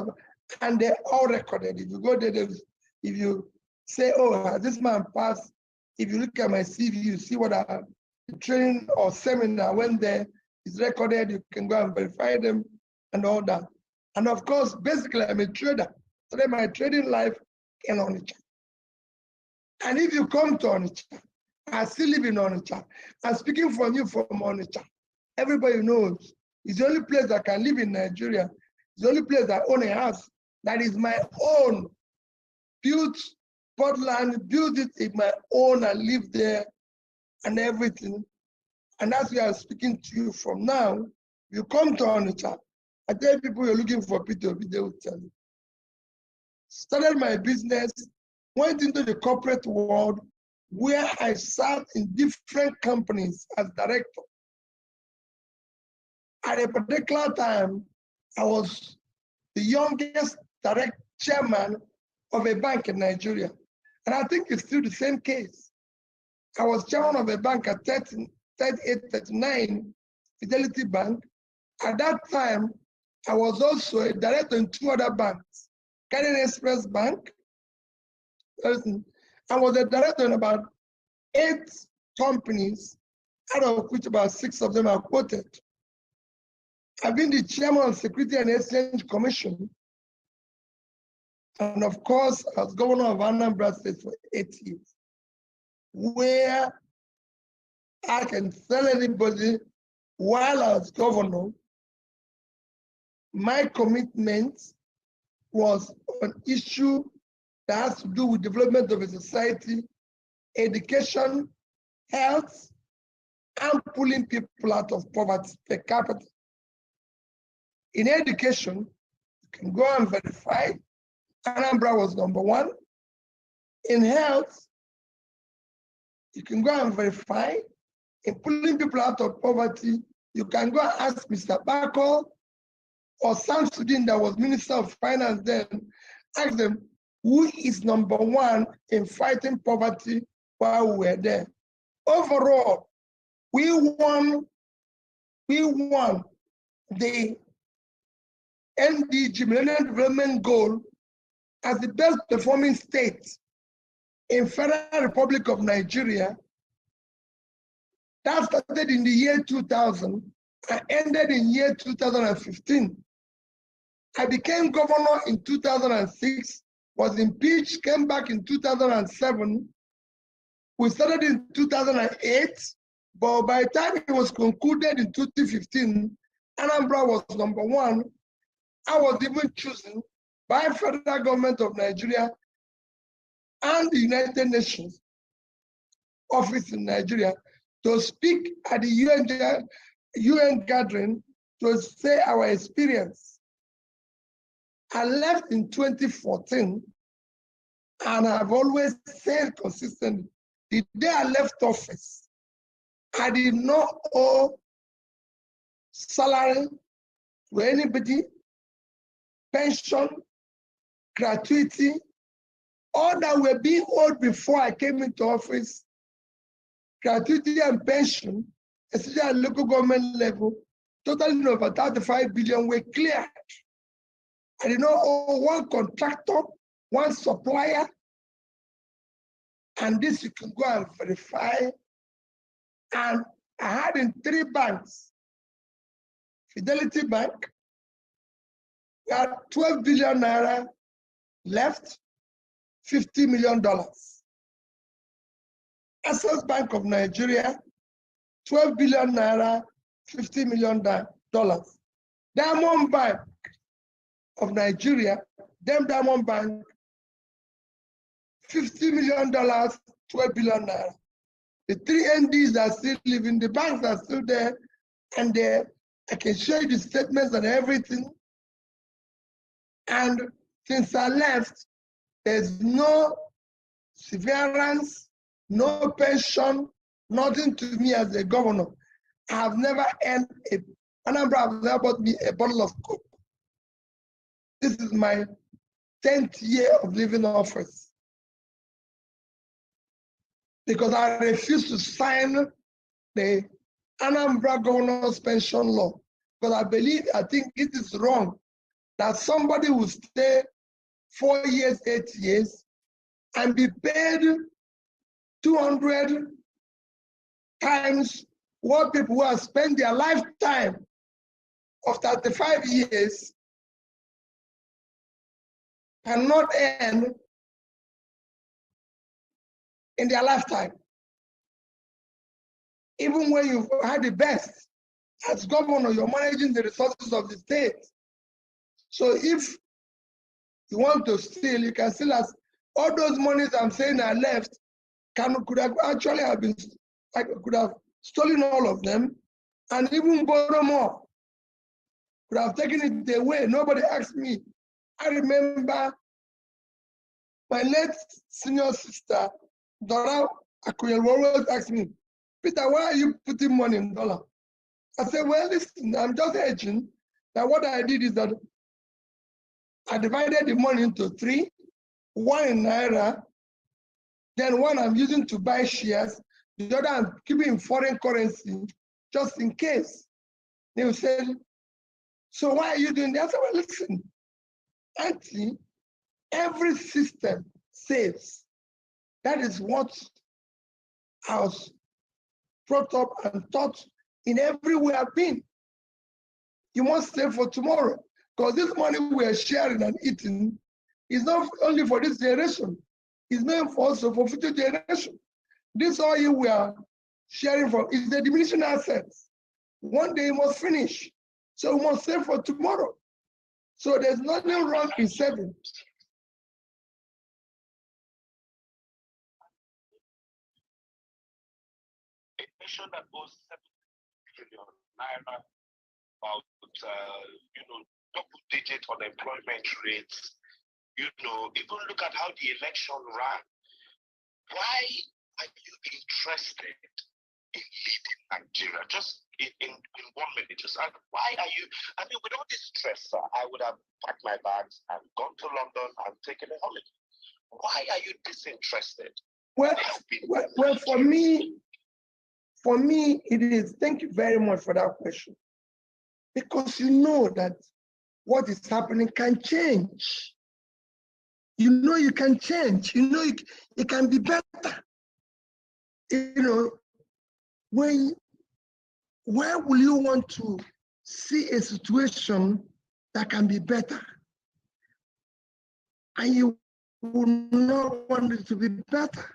and they're all recorded. If you go there, if you say, oh, this man passed, if you look at my CV, you see what the training or seminar went there, is recorded. You can go and verify them and all that. And of course, basically, I'm a trader. So then my trading life in Onitsha. And if you come to Onitsha, I still live in Onitsha. I'm speaking for you from Onitsha. Everybody knows it's the only place I can live in Nigeria. It's the only place I own a house that is my own. Built Portland, built it in my own and live there and everything. And that's where I'm speaking to you from now. You come to Onitsha, I tell people you're looking for P2P, they will tell you. Started my business, went into the corporate world where I sat in different companies as director. At a particular time, I was the youngest direct chairman of a bank in Nigeria. And I think it's still the same case. I was chairman of a bank at 38, 39, Fidelity Bank. At that time, I was also a director in 2 other banks, Canadian Express Bank. I was a director in about 8 companies, out of which about 6 of them are quoted. I've been the chairman of Security and Exchange Commission. And of course, I was governor of Anambra State for 8 years, where I can tell anybody while I was governor, my commitment was an issue that has to do with development of a society, education, health, and pulling people out of poverty per capita. In education, you can go and verify Anambra was #1. In health, you can go and verify. In pulling people out of poverty, you can go and ask Mr. Bako or Samsudin, that was Minister of Finance then, ask them, who is #1 in fighting poverty while we were there? Overall, we won the MDG, Millennium Development Goal, as the best performing state in Federal Republic of Nigeria. That started in the year 2000 and ended in year 2015. I became governor in 2006, was impeached, came back in 2007. We started in 2008, but by the time it was concluded in 2015, Anambra was #1. I was even chosen by federal government of Nigeria and the United Nations office in Nigeria to speak at the UN gathering to say our experience. I left in 2014, and I've always said consistently, the day I left office, I did not owe salary to anybody, pension, gratuity, all that were being owed before I came into office, gratuity and pension, especially at local government level, totaling over 35 billion were cleared. I did not owe one contractor, one supplier, and this you can go and verify. And I had in 3 banks, Fidelity Bank, we had 12 billion naira left, $50 million. Access Bank of Nigeria, 12 billion naira, $50 million. Diamond Bank of Nigeria, Diamond Bank, $50 million, 12 billion naira. The 3 NDs are still living, the banks are still there, and I can show you the statements and everything. And since I left, there's no severance, no pension, nothing to me as a governor. I have never earned Anambra has never bought me a bottle of Coke. This is my 10th year of living office. Because I refused to sign the Anambra Governor's Pension Law. Because I think it is wrong that somebody will stay 4 years, 8 years, and be paid 200 times what people who have spent their lifetime of 35 years cannot earn in their lifetime. Even when you've had the best, as governor, you're managing the resources of the state. So if you want to steal, you can steal as all those monies I'm saying I left could have actually have been, I could have stolen all of them and even borrow more. Could have taken it away. Nobody asked me. I remember my late senior sister, Dora Akunyel, always asked me, Peter, why are you putting money in dollar? I said, well, listen, I'm just hedging. Now what I did is that I divided the money into 3, 1 in Naira, then 1 I'm using to buy shares, the other I'm keeping in foreign currency, just in case. They will say, so why are you doing that? I said, well, listen, Auntie, every system saves. That is what I was brought up and taught in every way I've been. You must save for tomorrow, because this money we are sharing and eating is not only for this generation, it's meant for also for future generation. This oil we are sharing from is the diminishing assets. One day it must finish, so we must save for tomorrow. So there's nothing wrong in saving. nation that owes 7 trillion naira, about double-digit unemployment rates. Even look at how the election ran. Why are you interested in leading Nigeria? Just in 1 minute, why are you? I mean, with all this stress, sir, I would have packed my bags and gone to London and taken a holiday. Why are you disinterested? Well, for me, it is. Thank you very much for that question, because you know that what is happening can change. You know you can change. You know it can be better. Where will you want to see a situation that can be better? And you will not want it to be better,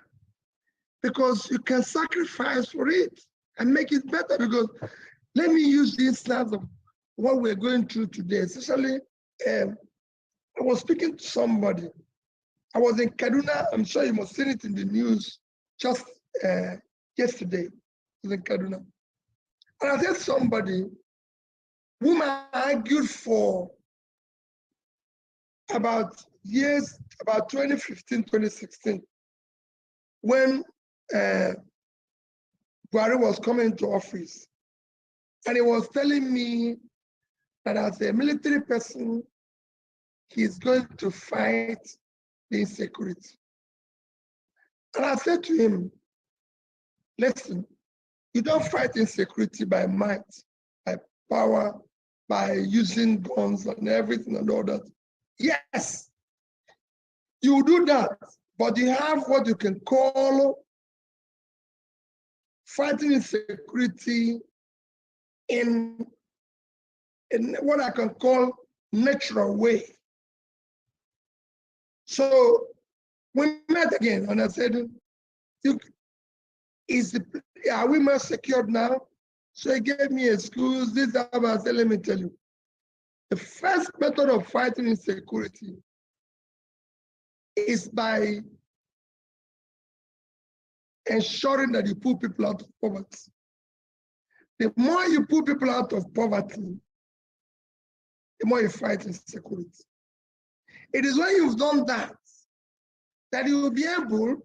because you can sacrifice for it and make it better. Because let me use the instance of what we're going through today. Especially, I was speaking to somebody. I was in Kaduna. I'm sure you must have seen it in the news just yesterday. I was in Kaduna. And I said somebody whom I argued for about 2015, 2016, when Buhari was coming into office. And he was telling me that as a military person, he's going to fight the insecurity. And I said to him, listen, you don't fight insecurity by might, by power, by using guns and everything and all that. Yes, you do that, but you have what you can call fighting insecurity in what I can call natural way. So we met again, and I said, are we more secured now? So he gave me a excuse. This I said, let me tell you. The first method of fighting insecurity is by ensuring that you pull people out of poverty. The more you pull people out of poverty, the more you fight insecurity. It is when you've done that that you will be able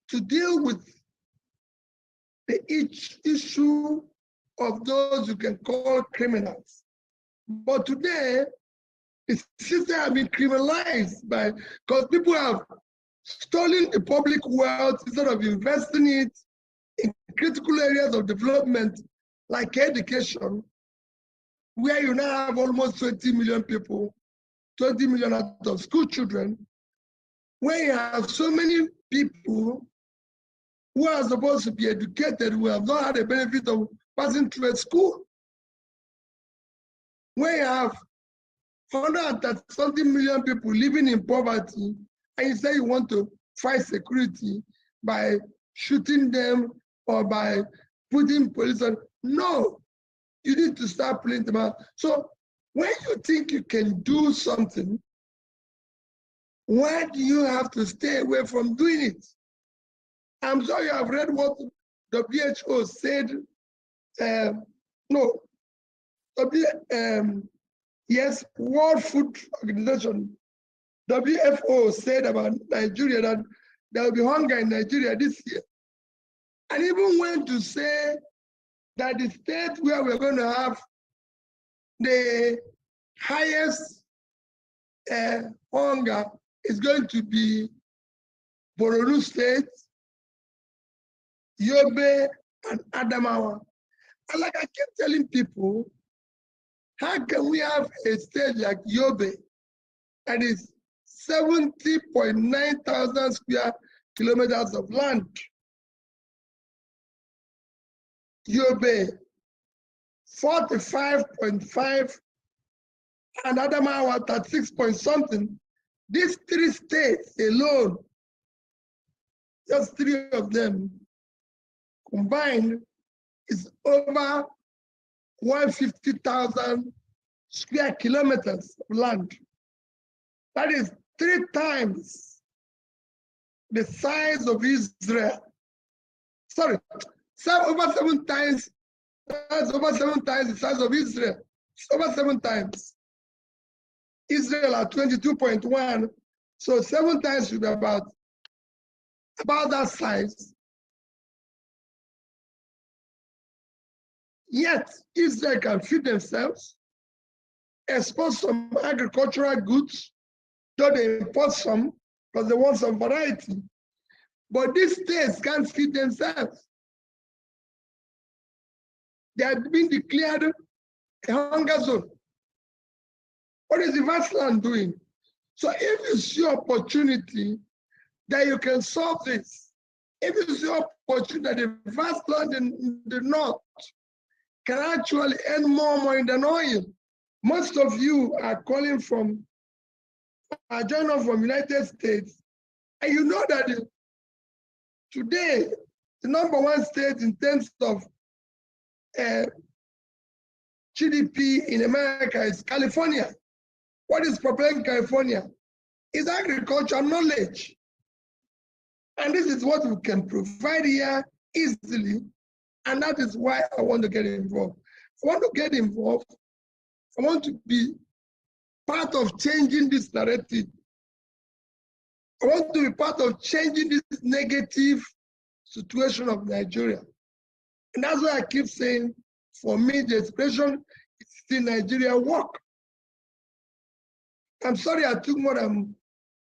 to deal with the issue of those you can call criminals. But today, the system has been criminalized because people have stolen the public wealth instead of investing it in critical areas of development like education, where you now have almost 20 million people, 20 million out of school children, where you have so many people who are supposed to be educated who have not had the benefit of passing through a school. Where you have 130 million people living in poverty, and you say you want to fight security by shooting them or by putting police on. No, you need to start pulling them out. So when you think you can do something, why do you have to stay away from doing it? I'm sure you have read what WHO said. Yes, World Food Organization, WFO, said about Nigeria that there will be hunger in Nigeria this year. And even went to say that the state where we're going to have the highest hunger is going to be Borno State, Yobe, and Adamawa. And like I keep telling people, how can we have a state like Yobe that is 70.9 thousand square kilometers of land? Yobe, 45.5, and Adamawa 36 point something. These three states alone, just three of them combined, is over 150,000 square kilometers of land. That is 3 times the size of Israel. sorry, over 7 times, that's over 7 times the size of Israel. It's over 7 times. Israel at 22.1, so 7 times should be about that size. Yet Israel can feed themselves, export some agricultural goods, though they import some because they want some variety. But these states can't feed themselves. They have been declared a hunger zone. What is the vast land doing? So if you see opportunity that you can solve this, if you see opportunity that the vast land in the north can actually earn more money than oil. Most of you are calling from, are joining from United States, and you know that today, the #1 state in terms of GDP in America is California. What is propelling California? Is agriculture knowledge. And this is what we can provide here easily. And that is why I want to get involved. I want to get involved. I want to be part of changing this narrative. I want to be part of changing this negative situation of Nigeria. And that's why I keep saying, for me, the expression is still Nigeria work. I'm sorry I took more than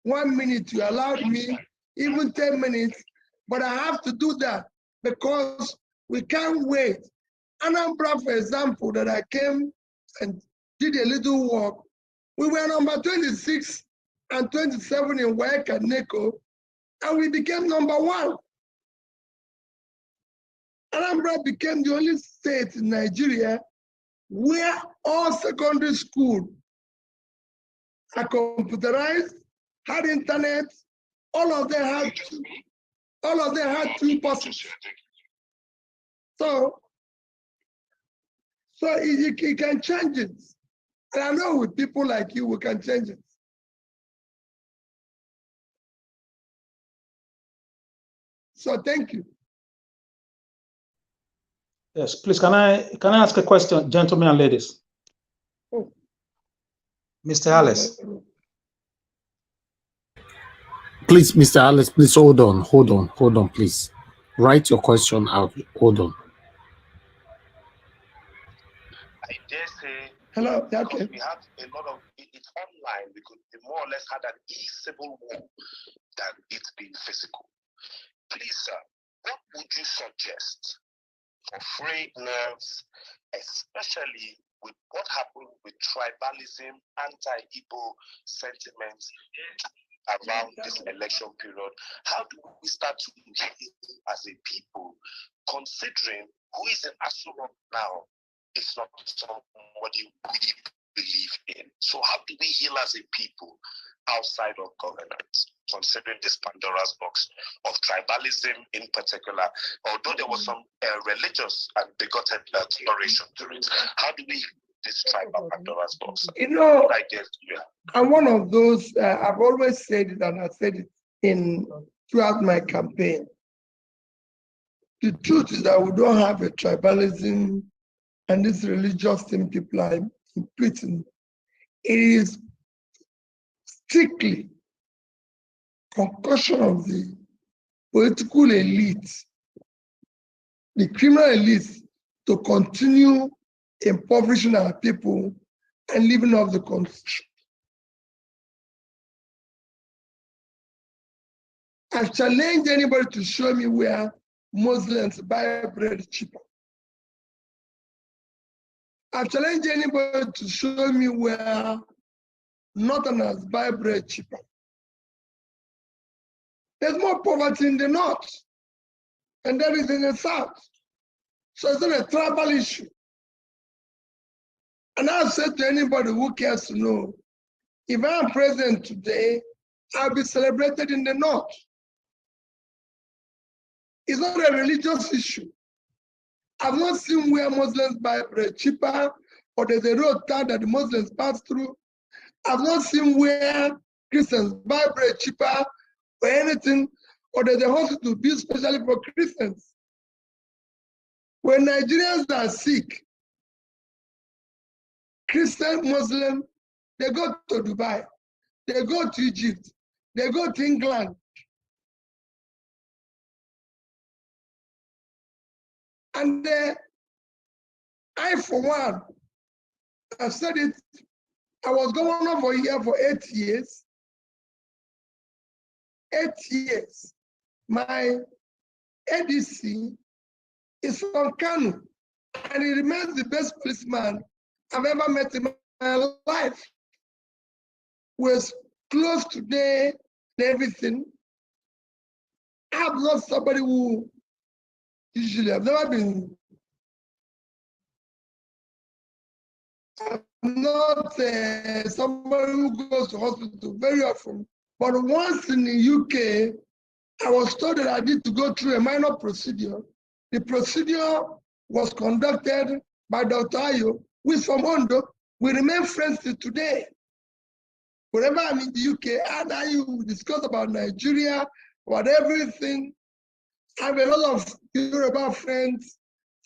1 minute. You allowed me, even 10 minutes, but I have to do that because we can't wait. Anambra, for example, that I came and did a little work, we were number 26 and 27 in WAEC and NECO, and we became #1. Anambra became the only state in Nigeria where all secondary schools are computerized, had internet, all of them had 2 buses. So you can change it. And I know with people like you, we can change it. So thank you. Yes, please, can I ask a question, gentlemen and ladies? Oh. Mr. Alice. Please, Mr. Alice, please hold on, please. Write your question out. Hold on. I dare say, hello, okay. We have a lot of it's online. We could more or less had an e-civil war than it being physical. Please, sir, what would you suggest for frayed nerves, especially with what happened with tribalism, anti-Igbo sentiments around this election period? How do we start to heal as a people, considering who is in Aso Rock now is not somebody we believe in? So how do we heal as a people outside of governance, considering this Pandora's box of tribalism in particular, although there was some religious and bigoted exploration to it? How do we this tribal Pandora's box? You know, what ideas do you have? I'm one of those, I've always said it, and I said it throughout my campaign. The truth is that we don't have a tribalism and this religious thing people are imputing. It is strictly concussion of the political elite, the criminal elite, to continue impoverishing our people and living off the constitution. I've challenged anybody to show me where Muslims buy bread cheaper. I've challenged anybody to show me where Northerners buy bread cheaper. There's more poverty in the north than there is in the south. So it's not a tribal issue. And I've said to anybody who cares to know, if I'm president today, I'll be celebrated in the north. It's not a religious issue. I've not seen where Muslims buy bread cheaper, or there's a road town that the Muslims pass through. I've not seen where Christians buy bread cheaper or anything, or there's a hospital built specially for Christians. When Nigerians are sick, Christian, Muslim, they go to Dubai, they go to Egypt, they go to England. And I, for one, I've said it, I was governor for here for 8 years. 8 years. My ADC is from Kanu, and he remains the best policeman I've ever met in my life. We're close today and everything. I'm not somebody who usually, I've never been, I'm not somebody who goes to hospital very often. But once in the UK, I was told that I need to go through a minor procedure. The procedure was conducted by Dr. Ayo, who is from Ondo. We remain friends till today. Whenever I'm in the UK, and I discuss about Nigeria, about everything. I have a lot of Yoruba friends,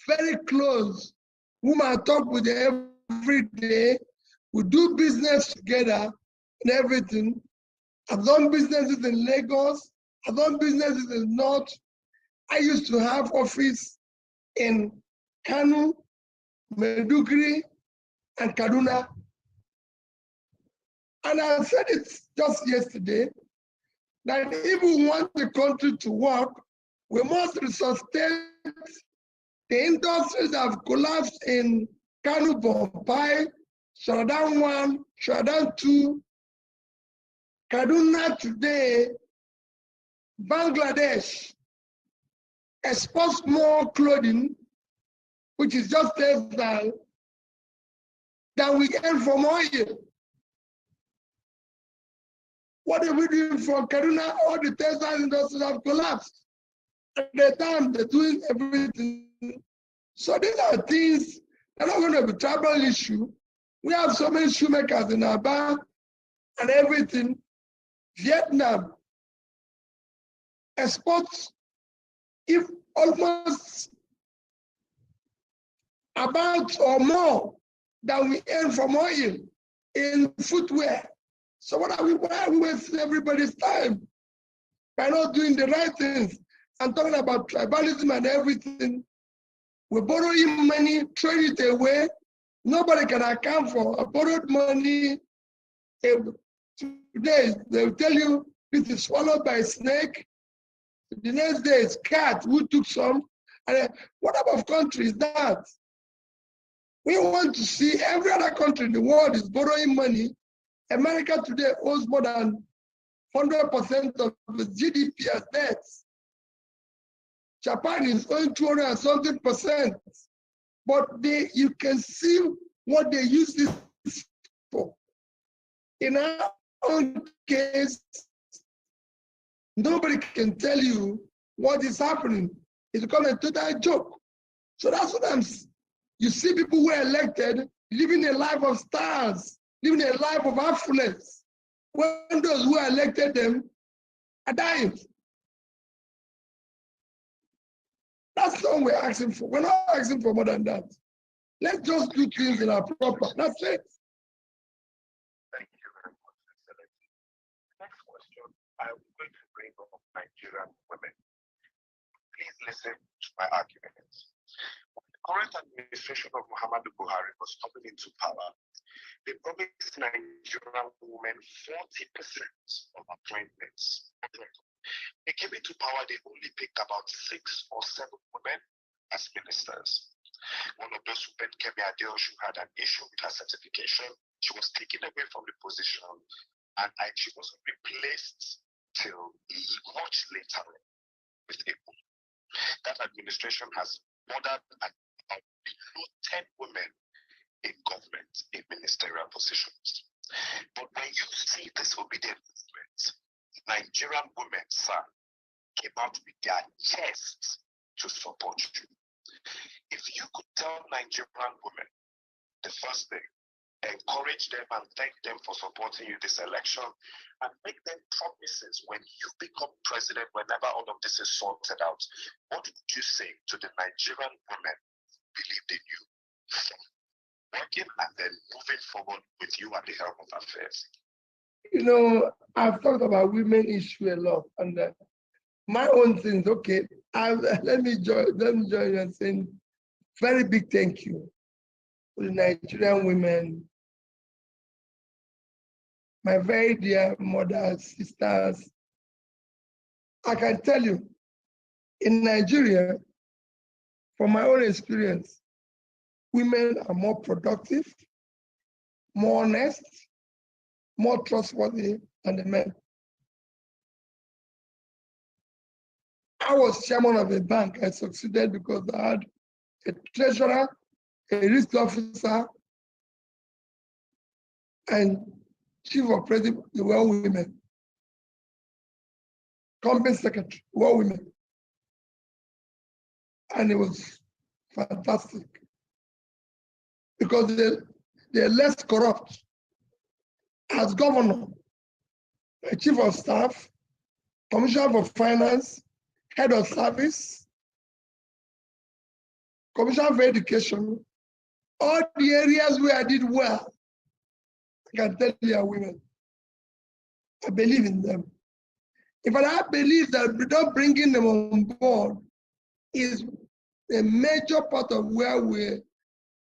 very close, whom I talk with every day. We do business together and everything. I've done businesses in Lagos. I've done businesses in North. I used to have office in Kanu, Maiduguri, and Kaduna. And I said it just yesterday, that if we want the country to work, we must resuscitate the industries that have collapsed in Kanu, Bompai, Sharadan 1, Sharadan 2, Kaduna today. Bangladesh exports more clothing, which is just textile, than we earn from oil. What are we doing for Kaduna? All the textile industries have collapsed. At the time, they're doing everything. So these are things that are not going to be a tribal issue. We have so many shoemakers in Aba and everything. Vietnam exports if almost about or more than we earn from oil in footwear. So why are we wasting everybody's time by not doing the right things and talking about tribalism and everything? We're borrowing money, trade it away. Nobody can account for a borrowed money. Today, they'll tell you this is swallowed by a snake. The next day, it's cat who took some. And what type of country is that? We want to see every other country in the world is borrowing money. America today owes more than 100% of the GDP as debts. Japan is owing 200 and something percent. But you can see what they use this for. In our own case, nobody can tell you what is happening. It's become a total joke. So that's what you see people who are elected living a life of stars, living a life of affluence, when those who elected them are dying. That's not what we're asking for. We're not asking for more than that. Let's just do things in our proper. That's it. Thank you very much, Excellency. Next question, I'm going to bring up Nigerian women. Please listen to my arguments. When the current administration of Muhammadu Buhari was coming into power, they promised Nigerian women 40% of appointments. They came into power, they only picked about 6 or 7 women as ministers. One of those women, Kemi Adeosun, had an issue with her certification. She was taken away from the position, and she wasn't replaced till much later with a woman. That administration has ordered about below 10 women in government, in ministerial positions. But when you see this obedient movement, Nigerian women, sir, came out with their chests to support you. If you could tell Nigerian women the first thing, encourage them and thank them for supporting you this election, and make them promises when you become president, whenever all of this is sorted out, what would you say to the Nigerian women believed in you from working and then moving forward with you at the help of affairs? You know, I've talked about women issue a lot, and my own things. Okay, let me join you in saying very big thank you to the Nigerian women, my very dear mothers, sisters. I can tell you, in Nigeria, from my own experience, women are more productive, more honest, more trustworthy than the men. I was chairman of a bank. I succeeded because I had a treasurer, a risk officer, and chief operative. They were all women. Company secretary, they were all women. And it was fantastic because they're less corrupt. As governor, a chief of staff, commissioner for finance, head of service, commissioner for education, all the areas where I did well, I can tell you are women. I believe in them. If I believe that without bringing them on board is a major part of where we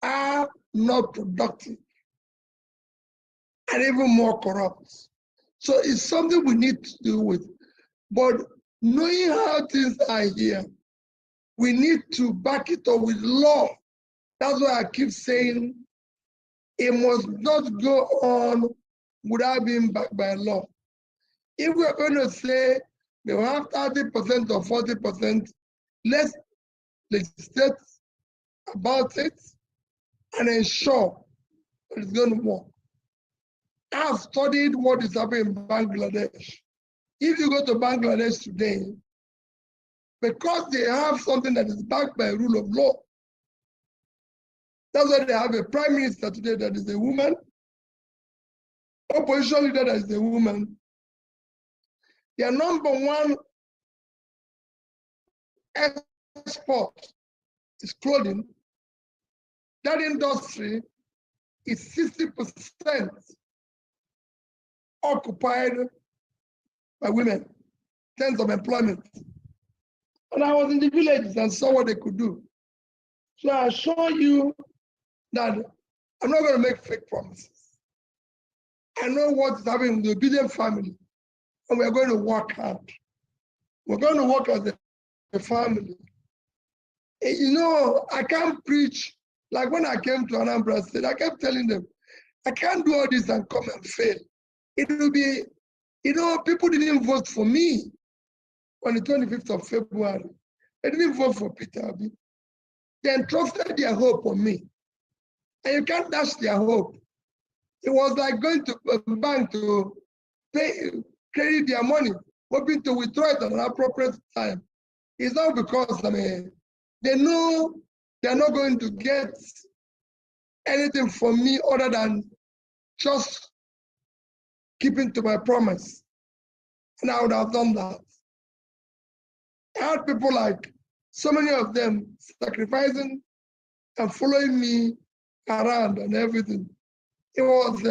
are not productive and even more corrupt. So it's something we need to deal with. But knowing how things are here, we need to back it up with law. That's why I keep saying it must not go on without being backed by law. If we're going to say they will have 30% or 40%, let's legislate about it and ensure that it's going to work. I've studied what is happening in Bangladesh. If you go to Bangladesh today, because they have something that is backed by rule of law, that's why they have a prime minister today that is a woman, opposition leader that is a woman. Their number one export is clothing. That industry is 60% occupied by women, in terms of employment. And I was in the villages and saw what they could do. So I assure you that I'm not going to make fake promises. I know what is happening in the obedient family, and we're going to work hard. We're going to work as a family. And you know, I can't preach, like when I came to Anambra State, I kept telling them, I can't do all this and come and fail. It will be, you know, people didn't vote for me on the 25th of February. They didn't vote for Peter Obi. They entrusted their hope on me. And you can't dash their hope. It was like going to a bank to pay, credit their money, hoping to withdraw it at an appropriate time. It's not because, I mean, they know they're not going to get anything from me other than just keeping to my promise. And I would have done that. I had people like, so many of them sacrificing and following me around and everything. It was,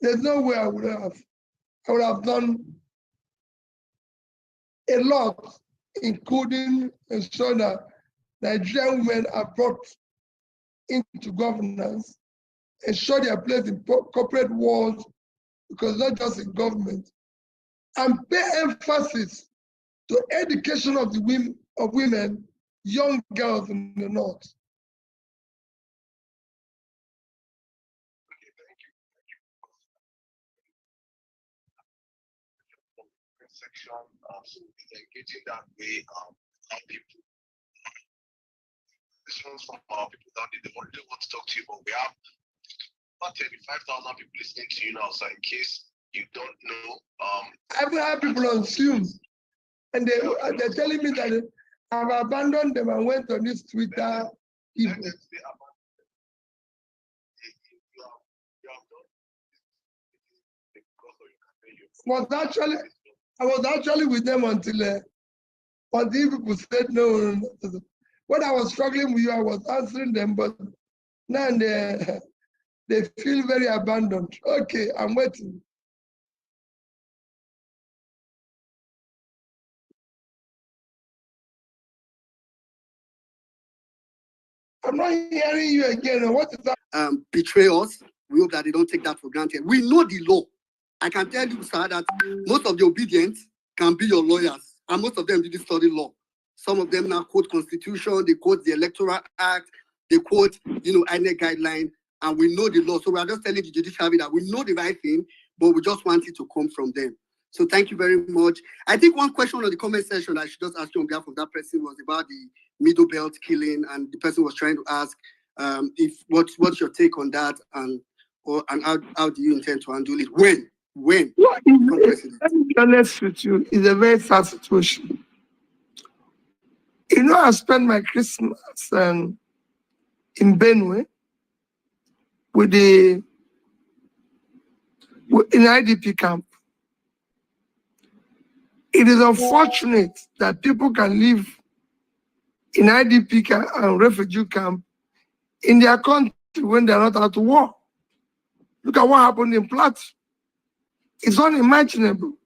there's no way I would have done a lot, including ensuring that Nigerian women are brought into governance, ensure their place in corporate world, because not just in government, and pay emphasis to education of the women, young girls in the North. Section engaging that way, how people. This one's from our people down there. They want to talk to you, but we have about 35,000 people listening to you now. So in case you don't know, I've had people on Zoom, and they're telling me that I've abandoned them and went on this Twitter. I was actually with them until people said no. When I was struggling with you, I was answering them, but now they feel very abandoned. Okay, I'm waiting. I'm not hearing you again. What is that? Betray us. We hope that they don't take that for granted. We know the law. I can tell you, sir, that most of the obedient can be your lawyers, and most of them didn't study law. Some of them now quote Constitution, they quote the Electoral Act, they quote, INEC guideline, and we know the law. So we are just telling the judiciary that we know the right thing, but we just want it to come from them. So thank you very much. I think one question on the comment section I should just ask you on behalf of that person was about the Middle Belt killing, and the person was trying to ask what's your take on that, and how do you intend to handle it? When? Let me be honest with you, it's a very sad situation. I spent my Christmas in Benue in IDP camp. It is unfortunate that people can live in IDP camp and refugee camp in their country when they're not out to war. Look at what happened in Plateau. It's unimaginable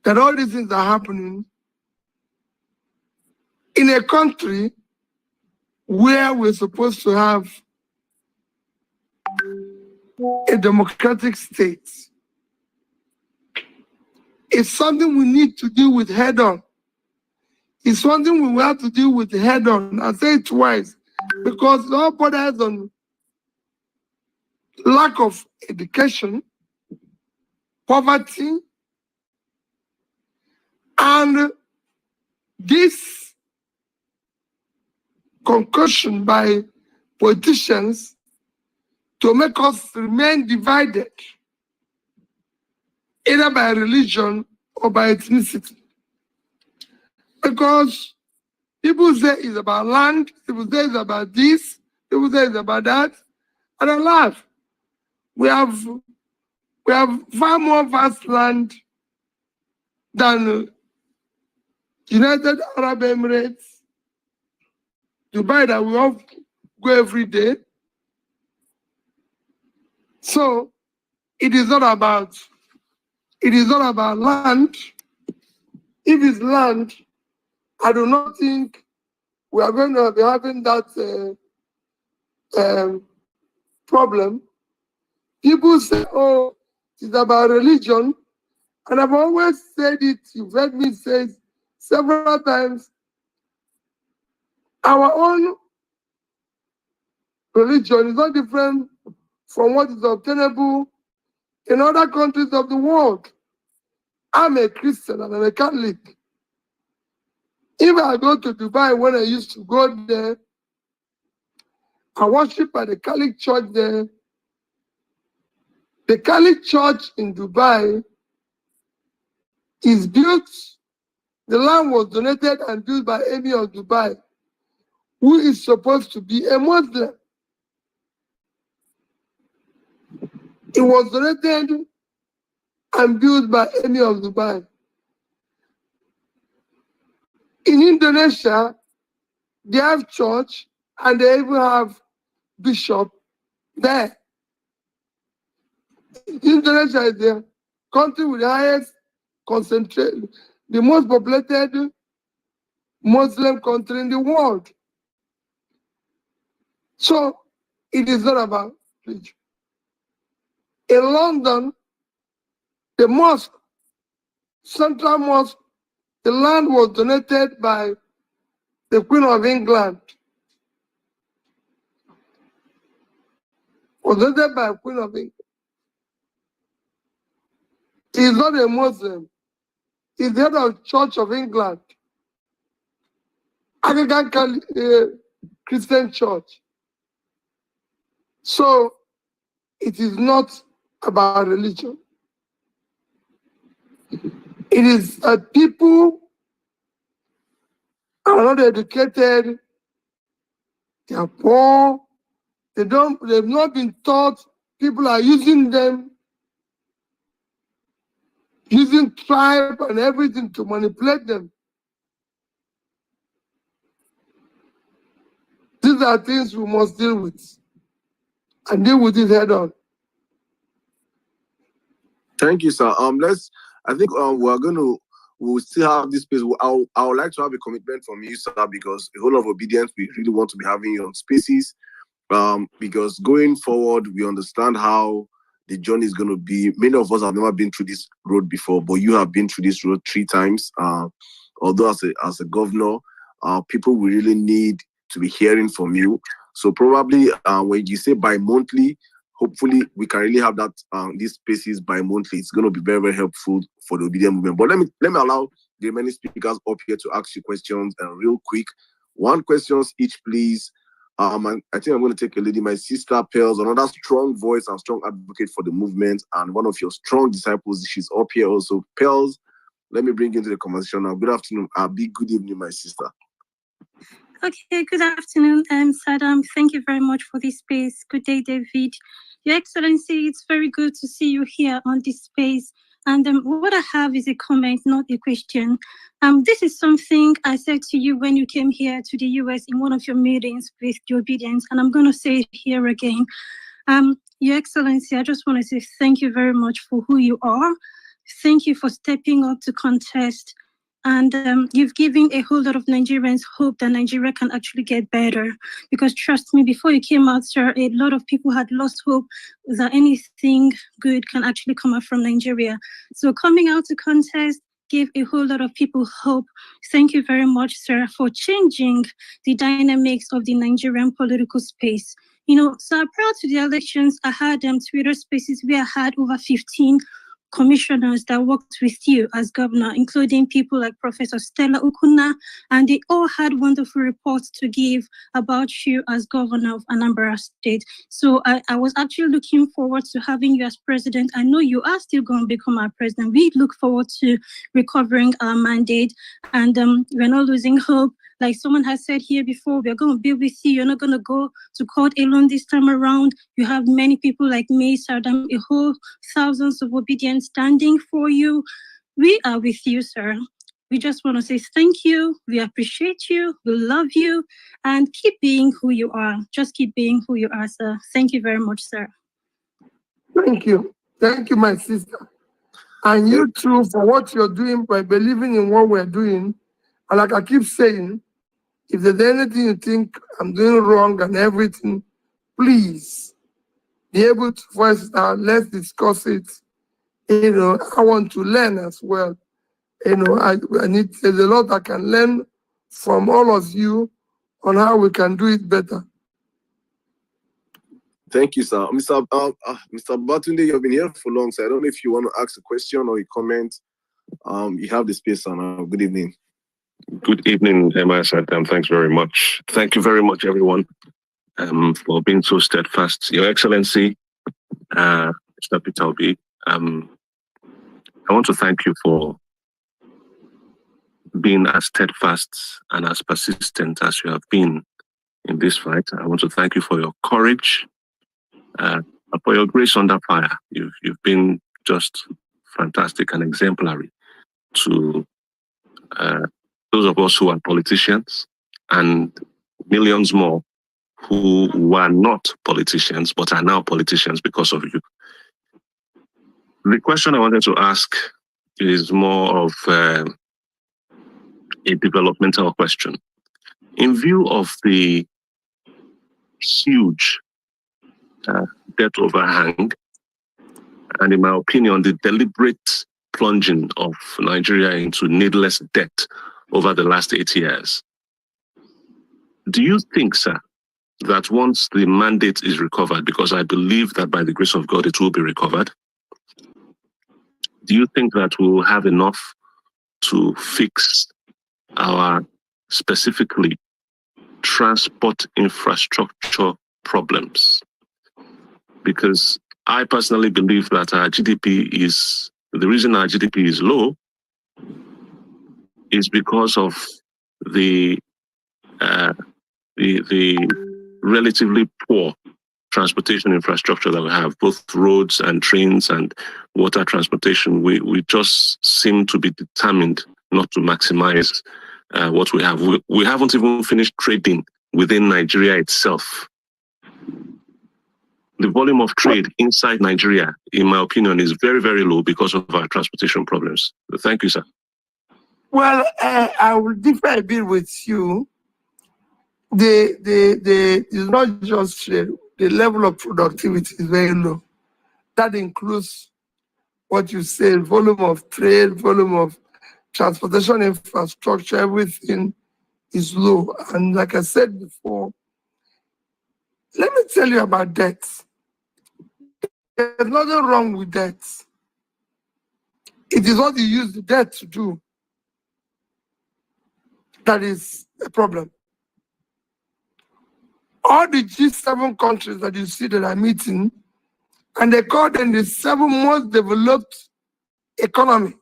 that all these things are happening in a country where we're supposed to have a democratic state. It's something we need to deal with head on. It's something we will have to deal with head on. I say it twice, because the whole borders on lack of education, poverty, and this concussion by politicians to make us remain divided, either by religion or by ethnicity. Because people say it's about land, people say it's about this, people say it's about that, and I laugh. We have far more vast land than United Arab Emirates, Dubai, that we all go every day. So it is not about land. If it's land, I do not think we are going to be having that problem. People say, oh, it's about religion. And I've always said it, you've heard me say it several times. Our own religion is not different from what is obtainable in other countries of the world. I'm a Christian and I'm a Catholic. If I go to Dubai, when I used to go there, I worship at the Catholic church there. The Catholic church in Dubai is built, the land was donated and built by Emir of Dubai, who is supposed to be a Muslim. It was donated and built by Emir of Dubai. In Indonesia, they have church and they even have bishop there. Indonesia is the country with the highest concentration, the most populated Muslim country in the world. So it is not about religion. In London, the mosque, Central Mosque, the land was donated by the Queen of England. Was donated by Queen of England. He is not a Muslim. He is the head of Church of England, Anglican Christian Church. So it is not about religion. It is that people are not educated, they are poor, they've not been taught, people are using them, using tribe and everything to manipulate them. these are things we must deal with and deal with it head on. Thank you, sir. I think we'll still have this space. I would like to have a commitment from you, sir, because the whole of Obedience, we really want to be having you on spaces. Because going forward, we understand how the journey is going to be. Many of us have never been through this road before, but you have been through this road 3 times. Although as a governor, people will really need to be hearing from you. So probably when you say bi-monthly, hopefully we can really have that these spaces bi-monthly. It's going to be very, very helpful for the Obedient movement. But let me allow the remaining speakers up here to ask you questions real quick. 1 question each, please. And I think I'm going to take a lady, my sister Pearls, another strong voice and strong advocate for the movement, and one of your strong disciples. She's up here also. Pearls, let me bring you into the conversation now. Good afternoon. Good evening, my sister. Okay, good afternoon, Saddam. Thank you very much for this space. Good day, David. Your Excellency, it's very good to see you here on this space. And what I have is a comment, not a question. This is something I said to you when you came here to the US in one of your meetings with the Obedience, and I'm going to say it here again. Your Excellency, I just want to say thank you very much for who you are. Thank you for stepping up to contest. And you've given a whole lot of Nigerians hope that Nigeria can actually get better. Because trust me, before you came out, sir, a lot of people had lost hope that anything good can actually come out from Nigeria. So coming out to contest gave a whole lot of people hope. Thank you very much, sir, for changing the dynamics of the Nigerian political space. You know, so prior to the elections, I had Twitter spaces where I had over 15 commissioners that worked with you as governor, including people like Professor Stella Ukuna, and they all had wonderful reports to give about you as governor of Anambra State. So I was actually looking forward to having you as president. I know you are still going to become our president. We look forward to recovering our mandate, and we're not losing hope. Like someone has said here before, we're going to be with you. You're not going to go to court alone this time around. You have many people like me, Saddam, a whole thousands of Obedience standing for you. We are with you, sir. We just want to say thank you. We appreciate you. We love you. And keep being who you are. Just keep being who you are, sir. Thank you very much, sir. Thank you. Thank you, my sister. And you too for what you're doing by believing in what we're doing. And like I keep saying, if there's anything you think I'm doing wrong and everything, please be able to voice it out. Let's discuss it. You know, I want to learn as well. You know, there's a lot I can learn from all of you on how we can do it better. Thank you, sir. Mr. Batunde, you've been here for long, so I don't know if you want to ask a question or a comment. You have the space, sir. Good evening. Good evening, Saddam. Thanks very much. Thank you very much, everyone, for being so steadfast. Your Excellency, Mr. Peter Obi, I want to thank you for being as steadfast and as persistent as you have been in this fight. I want to thank you for your courage, for your grace under fire. You've been just fantastic and exemplary to those of us who are politicians and millions more who were not politicians but are now politicians because of you. The question I wanted to ask is more of a developmental question. In view of the huge debt overhang, and in my opinion, the deliberate plunging of Nigeria into needless debt over the last 8 years, do you think, sir, that once the mandate is recovered, because I believe that by the grace of God it will be recovered, do you think that we will have enough to fix our specifically transport infrastructure problems? Because I personally believe that our GDP is, the reason our GDP is low is because of the relatively poor transportation infrastructure that we have, both roads and trains and water transportation. We just seem to be determined not to maximize what we have. We haven't even finished trading within Nigeria itself. The volume of trade inside Nigeria, in my opinion, is very, very low because of our transportation problems. Thank you, sir. Well, I will differ a bit with you. It's not just trade. The level of productivity is very low. That includes what you say, volume of trade, volume of transportation infrastructure, everything is low. And like I said before, let me tell you about debt. There's nothing wrong with debt. It is what you use the debt to do that is a problem. All the G7 countries that you see that are meeting, and they call them the 7 most developed economy.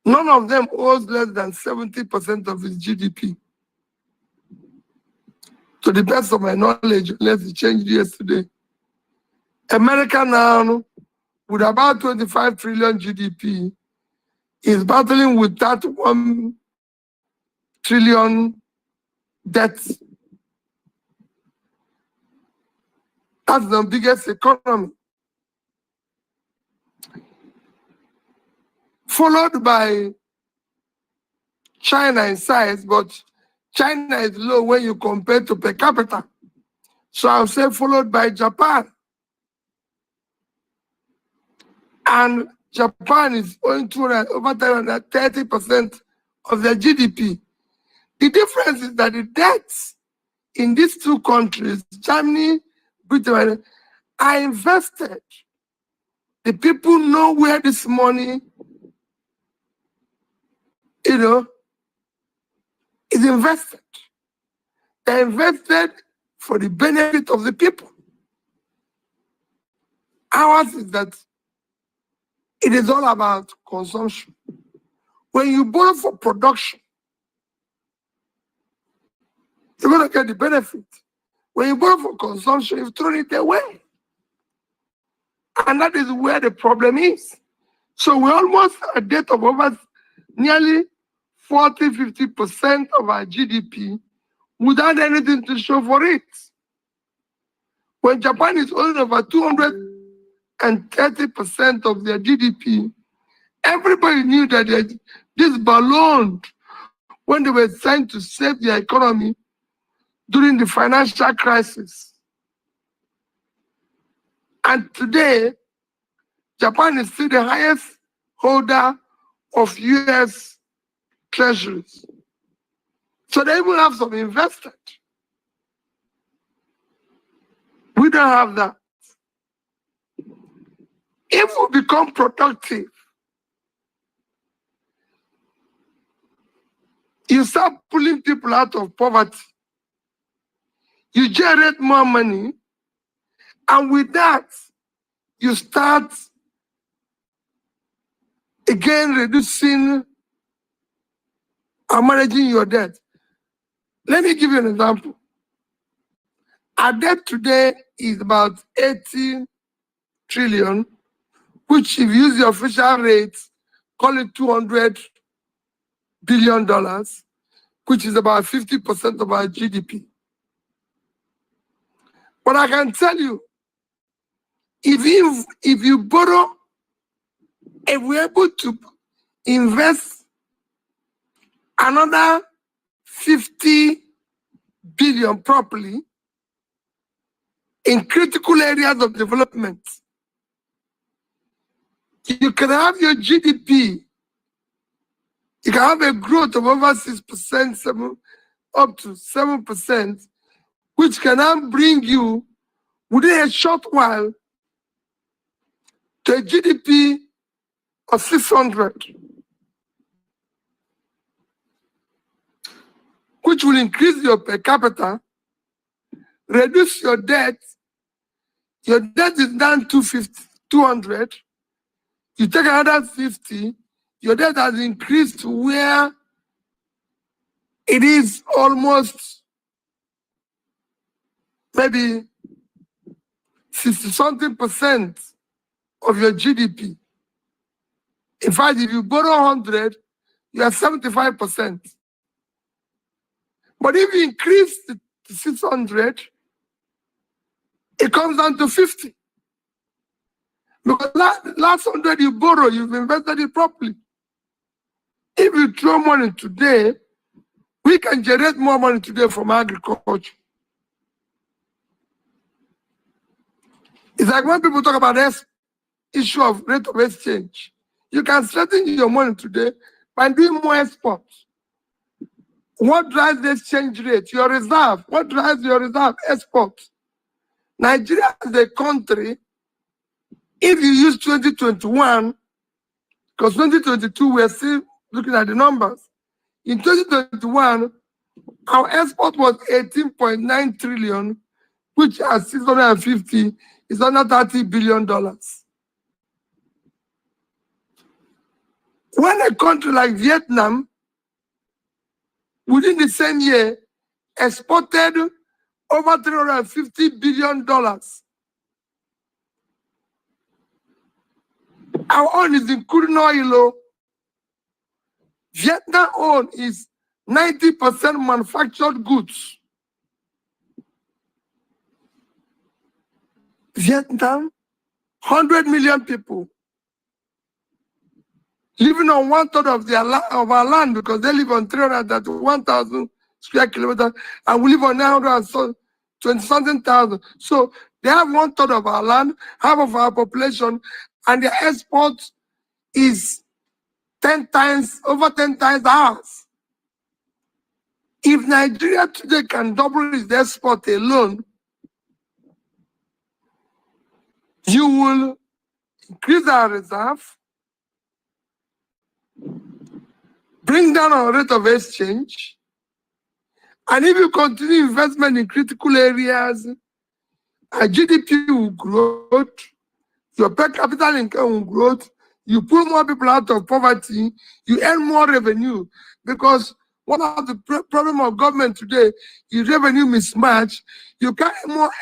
None of them owes less than 70% of its GDP. To the best of my knowledge, unless it changed yesterday. America now, with about 25 trillion GDP, is battling with that 1 trillion debt. That's the biggest economy. Followed by China in size, but China is low when you compare to per capita. So I'll say followed by Japan. And Japan is owing to over 30% of their GDP. The difference is that the debts in these 2 countries, Germany, Britain, are invested. The people know where this money, is invested. They're invested for the benefit of the people. Ours is that it is all about consumption. When you borrow for production, you're going to get the benefit. When you borrow for consumption, you've thrown it away. And that is where the problem is. So we're almost at a debt of over nearly 40–50% of our GDP without anything to show for it. When Japan is owning over 230% of their GDP, everybody knew that this ballooned when they were trying to save their economy during the financial crisis. And today, Japan is still the highest holder of US treasuries. So they will have some invested. We don't have that. If we become productive, you start pulling people out of poverty. You generate more money, and with that, you start again reducing or managing your debt. Let me give you an example. Our debt today is about 80 trillion, which if you use the official rate, call it $200 billion, which is about 50% of our GDP. But I can tell you, if you borrow, if we're able to invest another 50 billion properly in critical areas of development, you can have your GDP, you can have a growth of over 6%, up to 7%, which can now bring you within a short while to a GDP of 600, which will increase your per capita, reduce your debt. Your debt is down to 200. You take another 50, your debt has increased to where it is almost maybe 60-something% of your GDP. In fact, if you borrow 100, you have 75%. But if you increase it to 600, it comes down to 50. Because last 100 you borrow, you've invested it properly. If you throw money today, we can generate more money today from agriculture. It's like when people talk about this issue of rate of exchange. You can strengthen your money today by doing more exports. What drives the exchange rate? Your reserve. What drives your reserve? Exports. Nigeria is a country, if you use 2021, because 2022 we're still looking at the numbers. In 2021, our export was 18.9 trillion, which at 650 is under $30 billion. When a country like Vietnam, within the same year, exported over $350 billion, our own is including oil. Vietnam own is 90% manufactured goods. Vietnam, 100 million people living on 1/3 of our land because they live on 331,000 square kilometers and we live on 920-something thousand. So they have 1/3 of our land, half of our population, and their export is over 10 times ours. If Nigeria today can double its export alone, you will increase our reserve, bring down our rate of exchange, and if you continue investment in critical areas, our GDP will grow, your per capita income will grow, you pull more people out of poverty, you earn more revenue. Because one of the problem of government today is revenue mismatch. You can't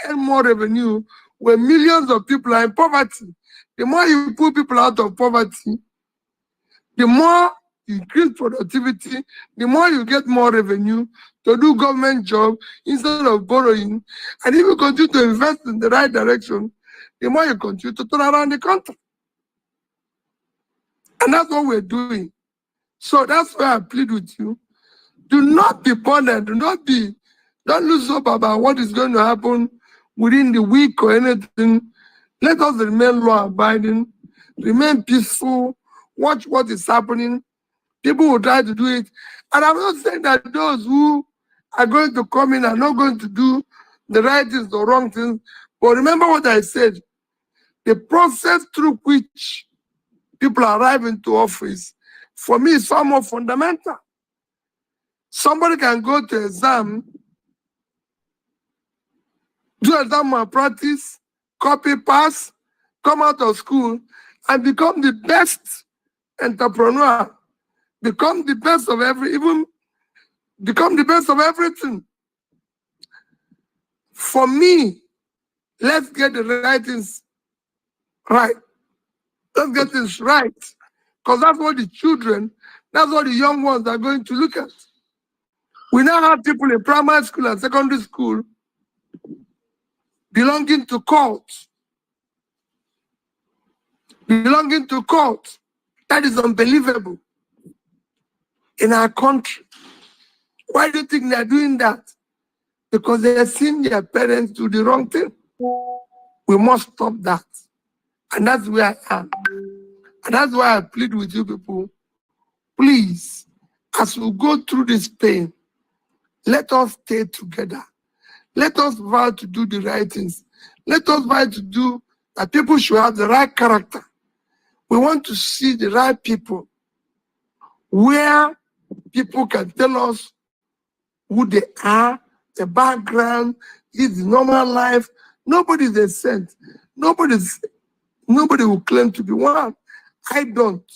earn more revenue when millions of people are in poverty. The more you pull people out of poverty, the more you increase productivity, the more you get more revenue to do government job instead of borrowing. And if you continue to invest in the right direction, the more you continue to turn around the country. And that's what we're doing. So that's why I plead with you. Do not be bothered. Don't lose hope about what is going to happen within the week or anything. Let us remain law-abiding, remain peaceful, watch what is happening. People will try to do it. And I'm not saying that those who are going to come in are not going to do the right things or wrong things. But remember what I said. The process through which people arrive into office, for me, is far more fundamental. Somebody can go to exam, do exam malpractice, copy pass, come out of school, and become the best entrepreneur, become the best of everything. For me, let's get the right things right. Let's get this right. Because that's what the children, that's what the young ones are going to look at. We now have people in primary school and secondary school belonging to cults. Belonging to cults. That is unbelievable in our country. Why do you think they're doing that? Because they have seen their parents do the wrong thing. We must stop that. And that's where I am. And that's why I plead with you people. Please, as we go through this pain, let us stay together. Let us vow to do the right things. Let us vow to do that people should have the right character. We want to see the right people where people can tell us who they are, the background, is the normal life. Nobody is a saint. Nobody will claim to be one. I don't.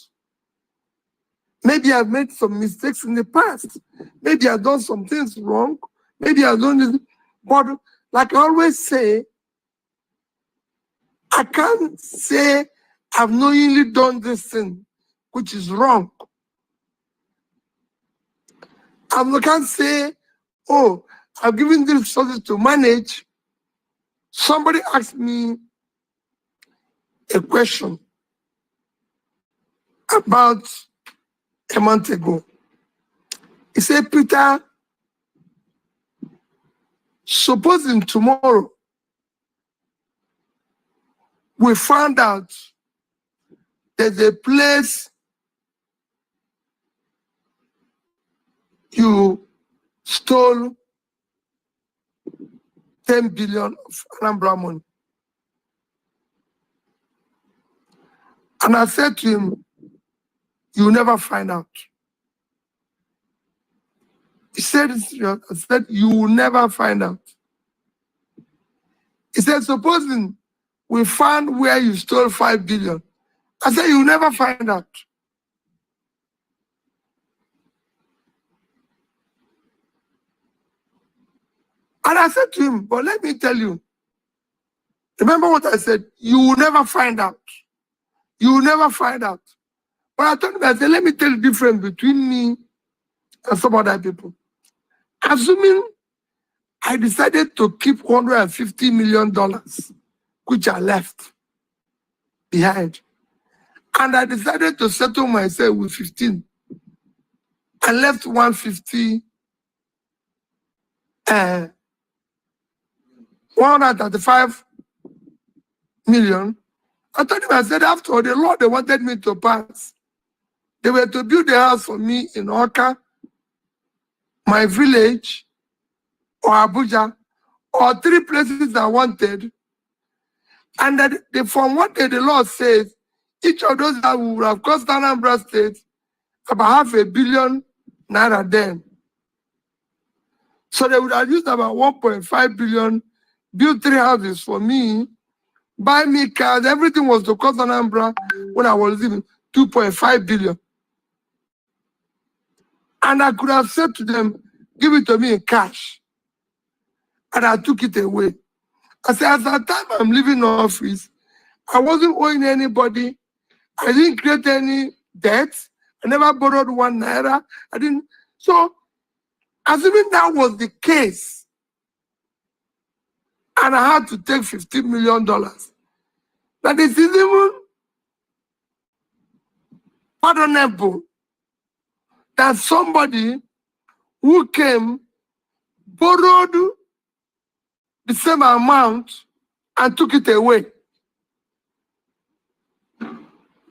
Maybe I've made some mistakes in the past. Maybe I've done some things wrong. Maybe I've done this. But like I always say, I can't say I've knowingly done this thing, which is wrong. I can't say oh, I've given the resources to manage. Somebody asked me a question about a month ago. He said, Peter, supposing tomorrow we found out there's a place you stole 10 billion of Anambra money. And I said to him, you'll never find out. He said, I said, you will never find out. He said, supposing we found where you stole 5 billion. I said, you'll never find out. And I said to him, but let me tell you, remember what I said, you will never find out. You will never find out. But I told him, I said, let me tell you the difference between me and some other people. Assuming I decided to keep $150 million, which I left behind, and I decided to settle myself with 15, I left 135 million. I told him, I said, after all, the law they wanted me to pass, they were to build a house for me in Oka, my village, or Abuja, or 3 places I wanted. And that from what the law says, each of those that would have cost Anambra State about $500 million then. So they would have used about 1.5 billion, build 3 houses for me, buy me cars, everything was to cost Anambra when I was living 2.5 billion. And I could have said to them, give it to me in cash. And I took it away. I said, at that time I'm leaving the office, I wasn't owing anybody. I didn't create any debt. I never borrowed 1 naira. I didn't. So, assuming that was the case, and I had to take $15 million, that is even pardonable that somebody who came, borrowed the same amount and took it away.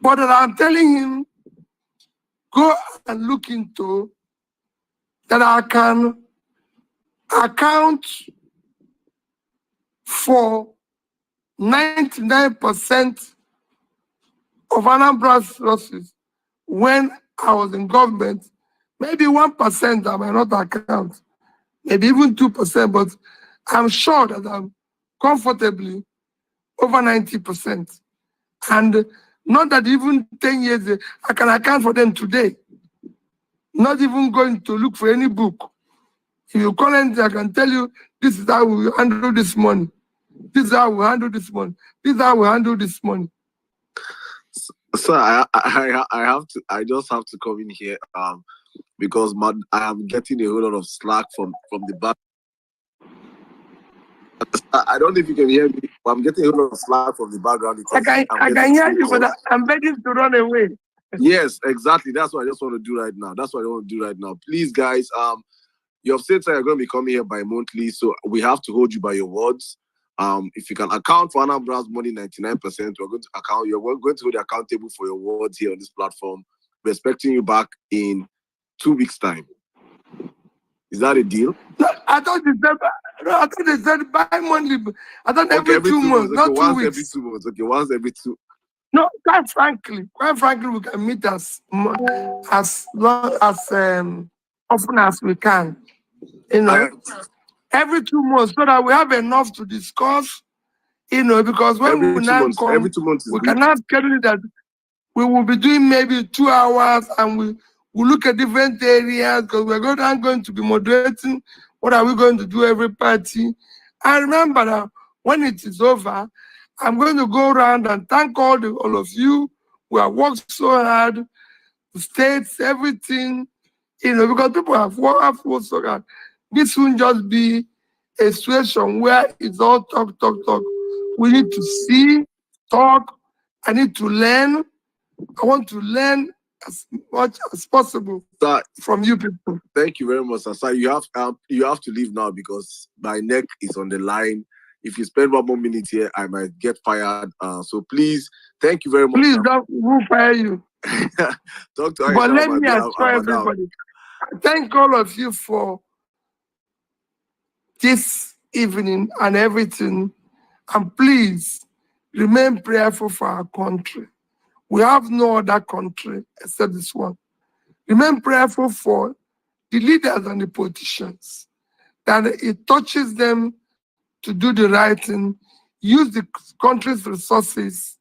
But that I'm telling him, go and look into that I can account for 99% of Anambra's losses when I was in government. Maybe 1% I might not account, maybe even 2%, but I'm sure that I'm comfortably over 90%. And not that even 10 years, I can account for them today. Not even going to look for any book. If you call in, I can tell you, this is how we handle this money. This is how we handle this money. This is how we handle this money. So I just have to come in here because I am getting a whole lot of slack from the back. I don't know if you can hear me, but I'm getting a whole lot of slack from the background. I can hear you, but I'm begging to run away. Yes, exactly. That's what I just want to do right now. That's what I want to do right now. Please, guys, you have said you're going to be coming here bi-monthly, so we have to hold you by your words. If you can account for Anambra's money 99%, we're going to account. You're going to hold you accountable for your words here on this platform. We're expecting you back in 2 weeks' time. Is that a deal? No, I thought they said bi-monthly. I thought every 2 months, not 2 weeks. Every 2 months. Okay, once every 2. No, quite frankly, we can meet as long as often as we can. You know, every 2 months, so that we have enough to discuss. You know, because when we now come, we cannot schedule that we will be doing maybe 2 hours, and we look at different areas because we're going to be moderating. What are we going to do every party? I remember that when it is over, I'm going to go around and thank all of you who have worked so hard, the states, everything, you know, because people have worked so hard. This won't just be a situation where it's all talk, talk, talk. We need to see, talk. I need to learn. I want to learn as much as possible from you people. Thank you very much, sir. You have to leave now because my neck is on the line. If you spend 1 more minute here, I might get fired. So please, thank you very much. Please don't who fire you. Talk to Aisha. But let me assure everybody. I thank all of you for this evening and everything. And please remain prayerful for our country. We have no other country except this one. Remain prayerful for the leaders and the politicians, that it touches them to do the right thing, use the country's resources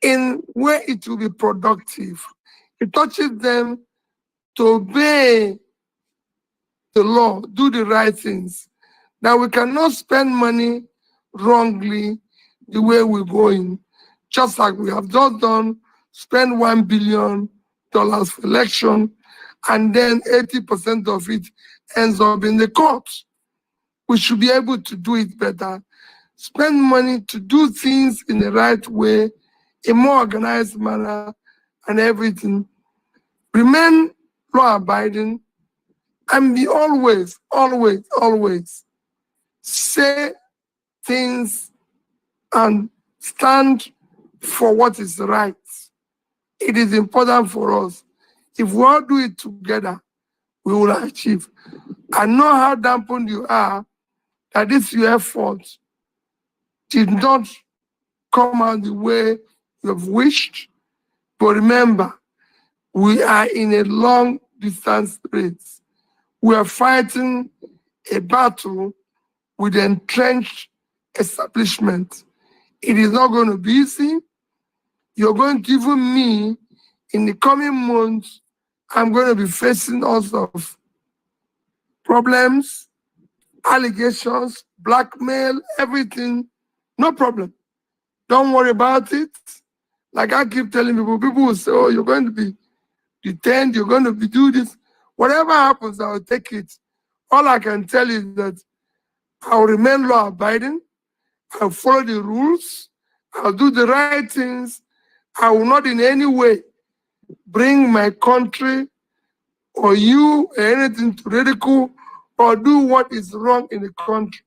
in where it will be productive. It touches them to obey the law, do the right things. Now we cannot spend money wrongly the way we're going, just like we have just done, spend $1 billion for election, and then 80% of it ends up in the courts. We should be able to do it better. Spend money to do things in the right way, a more organized manner, and everything. Remain law-abiding, and be always, always, always say things and stand for what is right. It is important for us. If we all do it together, we will achieve. I know how dampened you are that this your effort did not come out the way you have wished. But remember, we are in a long distance race. We are fighting a battle with entrenched establishment. It is not going to be easy. You're going to, even me, in the coming months, I'm going to be facing all sorts of problems, allegations, blackmail, everything. No problem. Don't worry about it. Like I keep telling people, people will say, oh, you're going to be detained, you're going to be do this. Whatever happens, I'll take it. All I can tell you is that I'll remain law-abiding. I'll follow the rules. I'll do the right things. I will not in any way bring my country or you or anything to ridicule or do what is wrong in the country.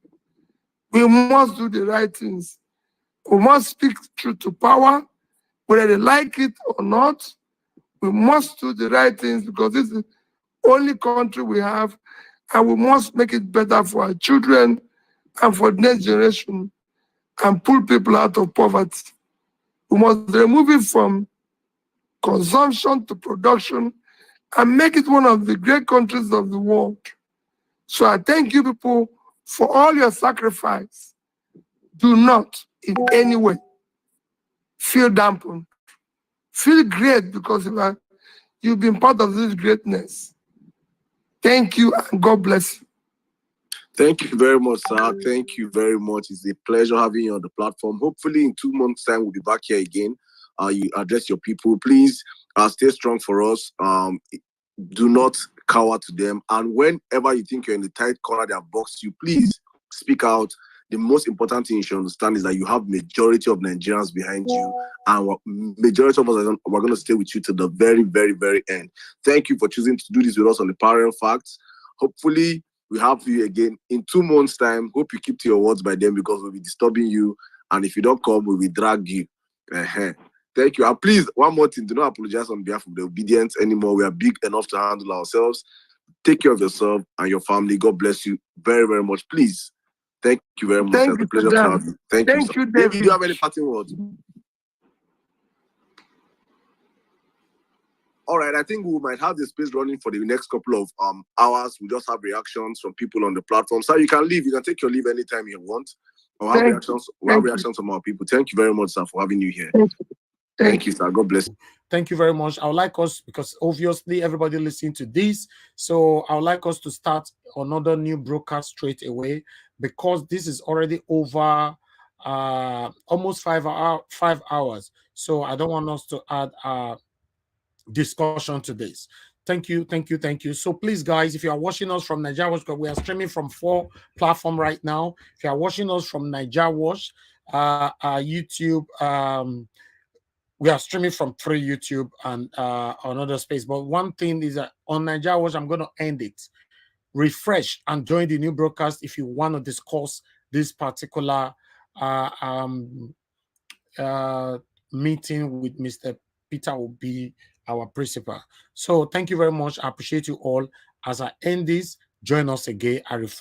We must do the right things. We must speak truth to power, whether they like it or not. We must do the right things because this is the only country we have, and we must make it better for our children and for the next generation and pull people out of poverty. We must remove it from consumption to production and make it one of the great countries of the world. So I thank you people for all your sacrifice. Do not in any way feel dampened. Feel great because you've been part of this greatness. Thank you and God bless you. Thank you very much, sir. Thank you very much. It's a pleasure having you on the platform. Hopefully in 2 months' time, we'll be back here again. You address your people. Please stay strong for us. Do not cower to them. And whenever you think you're in the tight corner they have boxed you, please speak out. The most important thing you should understand is that you have majority of Nigerians behind you, and majority of us are going to stay with you to the very, very, very end. Thank you for choosing to do this with us on the Power and Facts. Hopefully, we have you again in 2 months' time. Hope you keep to your words by then because we'll be disturbing you. And if you don't come, we will drag you. Thank you. And please, one more thing, do not apologize on behalf of the obedience anymore. We are big enough to handle ourselves. Take care of yourself and your family. God bless you very, very much. Please. Thank you very much. It's a pleasure to have you. Thank you, David. Do you have any parting words? All right, I think we might have the space running for the next couple of hours. We just have reactions from people on the platform. So you can leave. You can take your leave anytime you want. Or have reactions from our people. Thank you very much, sir, for having you here. Thank you, sir. God bless you. Thank you very much. I would like us, because obviously everybody listening to this, so I would like us to start another new broadcast straight away, because this is already over almost 5 hours. So I don't want us to add discussion to this. Thank you. So please, guys, if you are watching us from Naija Watch, we are streaming from 4 platforms right now. If you are watching us from Naija Watch, YouTube, we are streaming from 3 YouTube and another space. But one thing is that on Naija Watch, I'm going to end it. Refresh and join the new broadcast if you want to discuss this particular meeting with Mr. Peter Obi, our principal. So thank you very much. I appreciate you all. As I end this, join us again. I refresh.